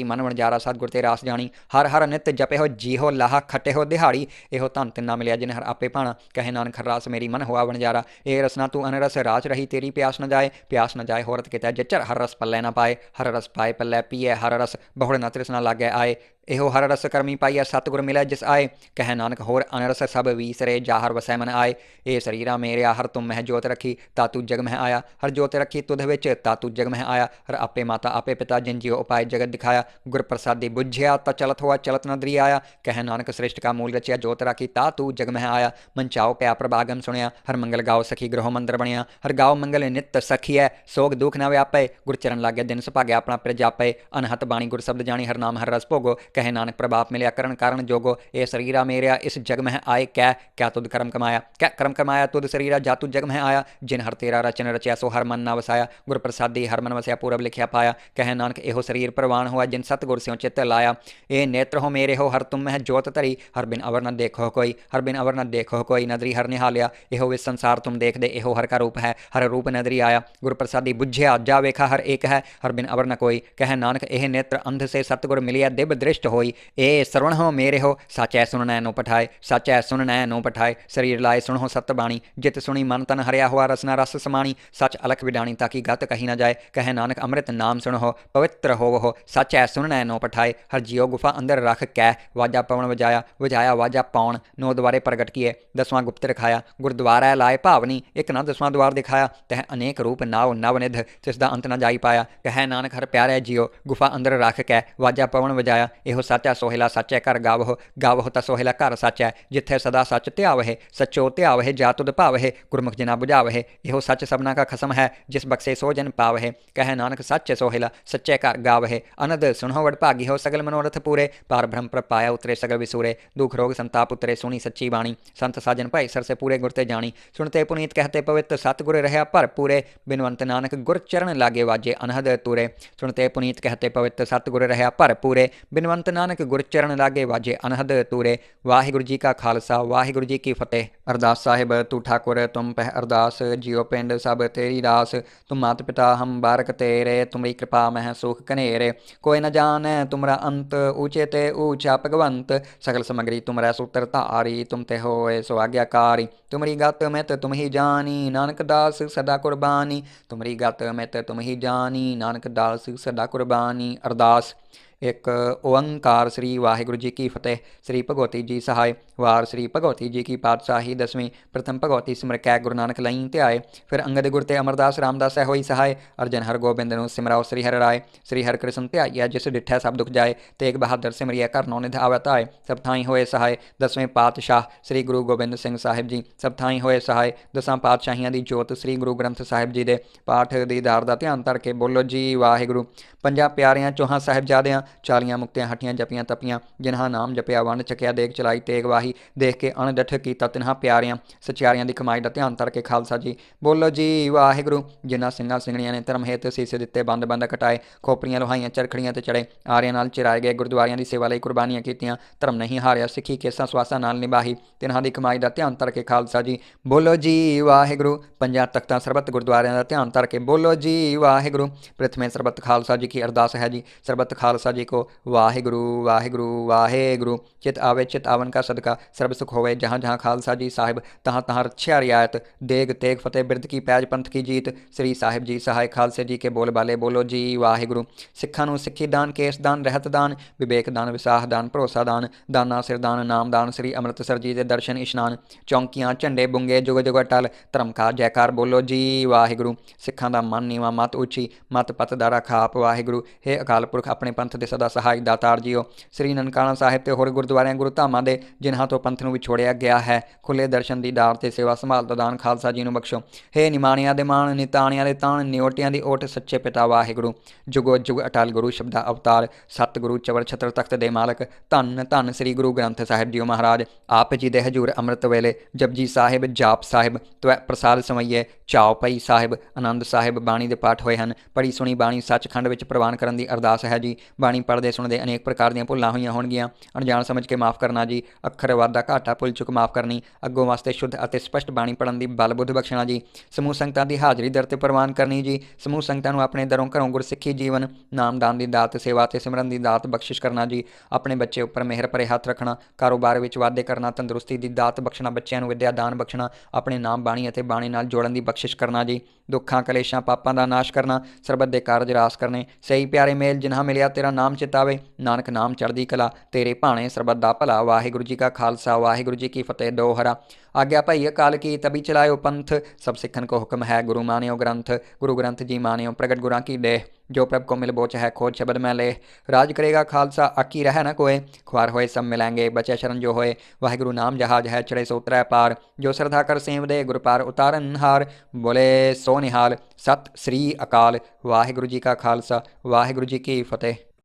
ਮਨ ਵਣਜਾਰਾ ਸਤਿਗੁਰ ਤੇ ਰਾਸ ਜਾਣੀ। ਹਰ ਨਿਤ ਜਪਿਹੁ ਜੀਹੋ ਲਾਹਾ ਖਟਿਹੁ ਦਿਹਾੜੀ। ਇਹੋ ਧਨ ਤਿੰਨਾ ਮਿਲਿਆ ਜਿਨ ਹਰ ਆਪੇ ਭਾਣਾ। ਕਹਿ ਨਾਨਕ ਹਰ ਰਾਸ ਮੇਰੀ ਮਨ ਹੋਆ ਵਣਜਾਰਾ। ਇਹ ਰਸਨਾ ਤੂੰ ਅਨਰਸ ਰਾਜ ਰਹੀ ਤੇਰੀ ਪਿਆਸ ਨ ਜਾਏ ਹੋਰਤ ਕਿਤੈ ਜਿਚਰ ਹਰ ਰਸ ਪੱਲੇ ਨਾ ਪਾਏ। ਹਰ ਰਸ ਪਾਏ ਪੱਲੇ ਪੀਏ ਹਰ ਰਸ ਬਹੁੜ ਨਾ ਤ੍ਰਿਸ਼ਨਾ ਲਾਗੇ ਆਏ। ਇਹੋ ਹਰ ਰਸ ਕਰਮੀ ਪਾਈਐ ਸਤਿਗੁਰ ਮਿਲੈ ਜਿਸ ਆਏ। ਕਹਿ ਨਾਨਕ ਹੋਰ ਅਨਰਸ ਸਭ ਵੀਸਰੇ ਜਾ ਹਰ ਵਸੈ ਮਨ ਆਏ। ਇਹ ਸਰੀਰਾ ਮੇਰਿਆ ਹਰ ਤੁਮ ਮਹਿ ਜੋਤ ਰੱਖੀ ਤਾ ਤੂ ਜਗ ਮਹਿ ਆਇਆ। ਹਰ ਜੋਤ ਰੱਖੀ ਤੁਧ ਵਿੱਚ ਤਾ ਤੂ ਜਗ ਮਹਿ ਆਇਆ। ਹਰ ਆਪੇ ਮਾਤਾ ਆਪੇ ਪਿਤਾ ਜਿਨ ਜਿਉ ਉਪਾਏ ਜਗਤ ਦਿਖਾਇਆ। ਗੁਰ ਪ੍ਰਸਾਦੀ ਬੁੱਝਿਆ ਤਾ ਚਲਤ ਹੋਆ ਚਲਤ ਨ ਦਰੀ ਆਇਆ। ਕਹਿ ਨਾਨਕ ਸ੍ਰਿਸ਼ਟ ਕਾ ਮੂਲ ਰਚਿਆ ਜੋਤ ਰਾਖੀ ਤਾ ਤੂ ਜਗ ਮਹਿ ਆਇਆ। ਮਨ ਚਾਉ ਪਿਆ ਪ੍ਰਭਾਗਮ ਸੁਣਿਆ। ਹਰ ਮੰਗਲ ਗਾਓ ਸਖੀ ਗ੍ਰਹਿ ਮੰਦਰ ਬਣਿਆ। ਹਰ ਗਾਓ ਮੰਗਲ ਨਿਤ ਸਖੀਐ ਸੋਗ ਦੁਖ ਨਾ ਵਿਆਪੈ। ਗੁਰ ਚਰਨ ਲਾਗੇ ਦਿਨ ਸੁਭਾਗਿਆ ਆਪਣਾ ਪਿਰ ਜਾਪੈ। ਅਨਹਤ ਬਾਣੀ ਗੁਰ ਸ਼ਬਦ ਜਾਣੀ ਹਰ ਨਾਮ ਹਰ ਰਸ ਭੋਗੋ। ਕਹਿ ਨਾਨਕ ਪ੍ਰਭਾਪ ਮਿਲਿਆ ਕਰਨ ਕਾਰਨ ਜੋਗੋ। ਇਹ ਸਰੀਰਾ ਮੇਰਿਆ ਇਸ ਜਗ ਮਹਿ ਆਏ ਕਿਆ ਤੁਧ ਕਰਮ ਕਮਾਇਆ ਤੁਧ ਸਰੀਰਾ ਜਾ ਤੂ ਜਗ ਮਹਿ ਆਇਆ। ਜਿਨ ਹਰ ਤੇਰਾ ਰਚਨ ਰਚਿਆ ਸੋ ਹਰ ਮਨ ਨਾ ਵਸਾਇਆ। ਗੁਰ ਪ੍ਰਸਾਦੀ ਹਰ ਮਨ ਵਸਿਆ ਪੂਰਬ ਲਿਖਿਆ ਪਾਇਆ। ਕਹਿ ਨਾਨਕ ਇਹੋ ਸਰੀਰ ਪ੍ਰਵਾਨ ਹੋਆ ਜਿਨ ਸਤਿਗੁਰ ਸਿਉ ਚਿੱਤ ਲਾਇਆ। ਇਹ ਨੇਤਰ ਹੋ ਮੇਰੇ ਹੋ ਹਰ ਤੁਮ ਮਹਿ ਜੋਤ ਧਰੀ। ਹਰ ਬਿਨ ਅਵਰ ਨ ਦੇਖੋ ਕੋਈ ਨਦਰੀ ਹਰ ਨਿਹਾਲਿਆ। ਇਹੋ ਵਿਸ ਸੰਸਾਰ ਤੁਮ ਦੇਖਦੇ ਇਹੋ ਹਰ ਕਾ ਰੂਪ ਹੈ ਹਰ ਰੂਪ ਨਦਰੀ ਆਇਆ। ਗੁਰ ਪ੍ਰਸਾਦੀ ਬੁੱਝਿਆ ਜਾ ਵੇਖਾ ਹਰ ਏਕ ਹੈ ਹਰ ਬਿਨ ਅਵਰ ਨ ਕੋਈ। ਕਹਿ ਨਾਨਕ ਇਹ ਨੇਤਰ ਅੰਧ ਸੇ ਸਤਿਗੁਰ ਮਿਲਿਆ ਦਿਵ ਦ੍ਰਿਸ਼ਟ ਹੋਈ। ਇਹ ਸਰਵਣ ਹੋ ਮੇਰੇ ਹੋ ਸਾਚੈ ਸੁਣਨੈ ਨੋ ਪਠਾਏ। ਸਰੀਰ ਲਾਏ ਸੁਣੋ ਸਤ ਬਾਣੀ ਜਿਤ ਸੁਣੀ ਮਨ ਤਨ ਹਰਿਆ ਹੋਆ ਰਸਨਾ ਰਸ ਸਮਾਣੀ। ਸੱਚ ਅਲਖ ਵਿਡਾਣੀ ਤਾਂ ਕਿ ਗਤ ਕਹੀ ਨਾ ਜਾਏ। ਕਹਿ ਨਾਨਕ ਅੰਮ੍ਰਿਤ ਨਾਮ ਸੁਣੋ ਪਵਿੱਤਰ ਹੋਵਹੁ ਸਾਚੈ ਸੁਣਨੈ ਨੋ ਪਠਾਏ। ਹਰ ਜੀਉ ਗੁਫਾ ਅੰਦਰ ਰੱਖ ਕੈ ਵਾਜਾ ਪਵਨ ਵਜਾਇਆ ਵਾਜਾ ਪਾਉਣ ਨੋ ਦੁਆਰੇ ਪ੍ਰਗਟ ਕੀਏ। ਦਸਵਾਂ ਗੁਪਤ ਰਖਾਇਆ ਗੁਰਦੁਆਰਾ ਲਾਏ ਭਾਵਨੀ ਇੱਕ ਨਾ ਦਸਵਾਂ ਦੁਆਰ ਦਿਖਾਇਆ। ਤਹ ਅਨੇਕ ਰੂਪ ਨਾਉ ਨਵ ਨਿਧ ਤਿਸ ਦਾ ਅੰਤ ਨਾ ਜਾਈ ਪਾਇਆ। ਕਹਿ ਨਾਨਕ ਹਰ ਪਿਆਰੇ ਜੀਉ ਗੁਫਾ ਅੰਦਰ ਰੱਖ ਕੈ ਵਾਜਾ ਪਵਨ ਵਜਾਇਆ। ਇਹੋ ਇਹੋ ਸਾਚਾ ਸੋਹਿਲਾ ਸਾਚੈ ਘਰ ਗਾਵਹੁ, ਗਾਵਹੁ ਤਾਂ ਸੋਹਿਲਾ ਘਰ ਸਾਚੈ, ਜਿੱਥੇ ਸਦਾ ਸੱਚ ਧਿਆਵਹਿ, ਸੱਚੋ ਧਿਆਵਹਿ ਜਾ ਤੁਧ ਭਾਵਹਿ, ਗੁਰਮੁਖ ਜਿਨਾ ਬੁਝਾਵਹਿ। ਇਹੋ ਸੱਚ ਸਭਨਾ ਕਾ ਖਸਮ ਹੈ, ਜਿਸ ਬਖਸ਼ੇ ਸੋ ਜਨ ਪਾਵਹਿ। ਕਹਿ ਨਾਨਕ ਸੱਚ ਸੋਹਿਲਾ ਸੱਚੈ ਘਰ ਗਾਵਹਿ, ਅਨੰਦ ਸੁਣਹੁ ਵਡ ਭਾਗੀ ਹੋ, ਸਗਲ ਮਨੋਰਥ ਪੂਰੇ। ਪਾਰ ਬ੍ਰਹਮ ਪ੍ਰਪਾਇਆ ਉਤਰੇ ਸਗਲ ਵਿਸੂਰੇ, ਦੁਖ ਰੋਗ ਸੰਤਾਪ ਉਤਰੇ ਸੁਣੀ ਸੱਚੀ ਬਾਣੀ। ਸੰਤ ਸਾਜਨ ਭਾਈ ਸਰਸੇ ਪੂਰੇ ਗੁਰ ਤੇ ਜਾਣੀ, ਸੁਣਤੇ ਪੁਨੀਤ ਕਹਤੇ ਪਵਿੱਤ, ਸਤਿਗੁਰ ਰਹਿਆ ਭਰਪੂਰੇ। ਬਿਨਵੰਤ ਨਾਨਕ ਗੁਰ ਚਰਨ ਲਾਗੇ ਵਾਜੇ ਅਨਹਦ ਤੂਰੇ। ਸੁਣਤੇ ਪੁਨੀਤ ਕਹਤੇ ਪਵਿੱਤ, ਸਤਿਗੁਰ ਰਹਿਆ ਭਰਪੂਰੇ। ਬਿਨਵੰਤ ਨਾਨਕ ਗੁਰ ਚਰਨ ਲਾਗੇ ਵਾਜੇ ਅਨਹਦ ਤੂਰੇ। ਵਾਹਿਗੁਰੂ ਜੀ ਕਾ ਖਾਲਸਾ, ਵਾਹਿਗੁਰੂ ਜੀ ਕੀ ਫਤਿਹ। ਅਰਦਾਸ ਸਾਹਿਬ। ਤੂੰ ਠਾकुर तुम पह अरदास, जियो पिंड सब तेरी रास। तुम मात पिता हम बारक तेरे, तुमरी कृपा मह सुख कनेरे। कोई न जाने तुमरा अंत, ऊँचे ते ऊँचा भगवंत। सकल समग्री तुमरा सूत्र धारी, तुम ते होए सो आज्ञाकारी। तुमरी गत मित तुम ही जानी, नानक दास सदा कुर्बानी। तुमरी गत मित तुम ही जानी, नानक दास सदा कुर्बानी। अरदास। एक ओंकार श्री वाहिगुरू जी की फतेह। श्री भगवती जी सहाय। वार श्री भगवती जी की पातशाही दसवीं। प्रथम भगवती सिमर कै गुरु नानक लई ध्याए। फिर अंगद गुर ते अमरदास रामदास है होई सहाय। अर्जन हर गोबिंद नु सिमराओ श्री हर राय। श्री हर कृष्ण ध्याइया, जिस डिठै सब दुख जाए। तेग बहादुर सिमरिया कर नौ निध आवत आए। सब थाई होए सहाय। दसवें पातशाह श्री गुरु गोबिंद सिंह साहिब जी, सब थाई होए सहाय। दसां पातशाहियां दी जोत श्री गुरु ग्रंथ साहिब जी दे पाठ दीदार दा ध्यान धर के बोलो जी वाहिगुरू। पंजां प्यारियां चौहां साहिबजादियां, 40 मुक्तियां हटियां जपियां तपियां। जिन्हां नाम जपिया वंड चकिया, देख चलाई तेग वाही। देख के अणडठ कीता तिन्हां प्यारियां, सचियारियां दी कमाई दा ध्यान धर के खालसा जी बोलो जी वाहिगुरू। जिन्हां ਸਿੰਘਾਂ ਸਿੰਘਣੀਆਂ ने धर्म हेत सीसे दिते, बंद बंद कटाए, खोपरियां लोहाइयां चरखड़ियां ते चढ़े, आरियां नाल चिराए गए, गुरुद्वारियां दी सेवा लई कुर्बानियां कीतियां, धर्म नहीं हारिया, सिੱਖੀ केसां ਸਵਾਸਾਂ नाल निभाही। तिन्हां दी कमाई दा ध्यान धर के खालसा जी बोलो जी वाहिगुरू। पंजां तख्तां सरबत गुरुद्वारियां दा ध्यान धर के बोलो जी वाहिगुरू। प्रथमे सरबत खालसा जी की अरदास है जी। सरबत खालसा जी को वाहिगुरू वाहिगुरू वाहिगुरू। चित आवे चित आवन का सदका, सर्ब सुख होवे जहाँ जहाँ खालसा जी साहिब, तहाँ तहाँ रक्षा रियायत। देग तेग फतेह बिरद की पैज पंथ की जीत। श्री साहिब जी सहाय खालसे जी के बोल बाले बोलो जी वाहिगुरू। सिखां नूं सिੱਖੀ दान, केस दान, रहत दान, विवेक दान, विसाह दान, भरोसा दान, दाना सिर दान, नाम दान। श्री अमृतसर जी दे दर्शन इशनान, चौंकियां झंडे बुंगे जुग जुग अटल, धर्म का जयकार बोलो जी वाहिगुरू। सिखां दा मन नीवा मत उची, मत पत दा रखाप वाहिगुरू। हे अकाल पुरख अपने पंथ दे सदा सहाय दातार जीओ। श्री ननकाना साहिब ते होर गुरुद्वारियां गुरु धामां दे जिन्हां तो पंथ नूं विछोड़िया गया है, खुले दर्शन दी दार ते सेवा संभाल दा दान खालसा जी नूं बख्शो। हे निमाणियां दे माण, निताणियां दे ताण, निओटियां दी ओट, सच्चे पिता वाहिगुरू। जुगो जुग अटल गुरु शब्दा अवतार, सतगुरु चवर छत्र तख्त दे मालक, धन धन श्री गुरु ग्रंथ साहिब जीओ महाराज। आप जी दे हजूर अमृत वेले जपजी साहिब, जाप साहिब, त्वै प्रसाद समइए, चाओ पई साहिब, आनंद साहिब बाणी दे पाठ होए हन। पढ़ी सुनी बाणी सचखंड विच प्रवान करन दी अरदास है जी। बाणी पढ़दे सुणदे अनेक प्रकार दीआं भुल्लां होईआं होणगीआं, अणजाण समझ के माफ़ करना जी। अखर वाधा घाटा भुल चुक माफ़ करनी, अग्गों वास्ते शुद्ध अते स्पष्ट बाणी पढ़न दी बल बुद्ध बख्शना जी। समूह संगतां दी हाज़री दर ते प्रवान करनी जी। समूह संगतां नूं अपने दरों घरों गुरसिੱਖੀ जीवन, नाम दान दी दात, सेवा ते सिमरन दी दात बख्शिश करना जी। अपने बच्चे उपर मेहर भरे हथ रखना, कारोबार विच वाधे करना, तंदुरुस्ती दी दात बख्शना, बच्चों नूं विद्या दान बख्शना, अपने नाम बाणी अते बाणी नाल जोड़न दी बख्शिश करना जी। दुखां कलेशां पापां दा नाश करना, सरबत दे कारज रास करने, सही प्यारे मेल जिन्हां मिलिया तेरा नाम चितावे, नानक नाम चढ़दी कला, तेरे भाणे सरबत दा भला। वाहिगुरू जी का खालसा, वाहिगुरू जी की फतेह। दोहरा। आज्ञा पाई अकाल की तभी चलायो पंथ, सब सिखन को हुक्म है गुरु मानियो ग्रंथ। गुरु ग्रंथ जी मानियो प्रगट गुरां की देह, जो प्रभ को मिल बोच है खोज शब्द में ले। राज करेगा खालसा आकी रह न कोय, ख्वार होए सब मिलेंगे बचे शरण जो होए। वाहिगुरू नाम जहाज है चढ़े सो उतरै पार, जो श्रद्धा कर सेव दे गुर पार उतारन हार। बोले सो निहाल, सत श्री अकाल। वाहिगुरू जी का खालसा, वाहिगुरू जी की फतेह।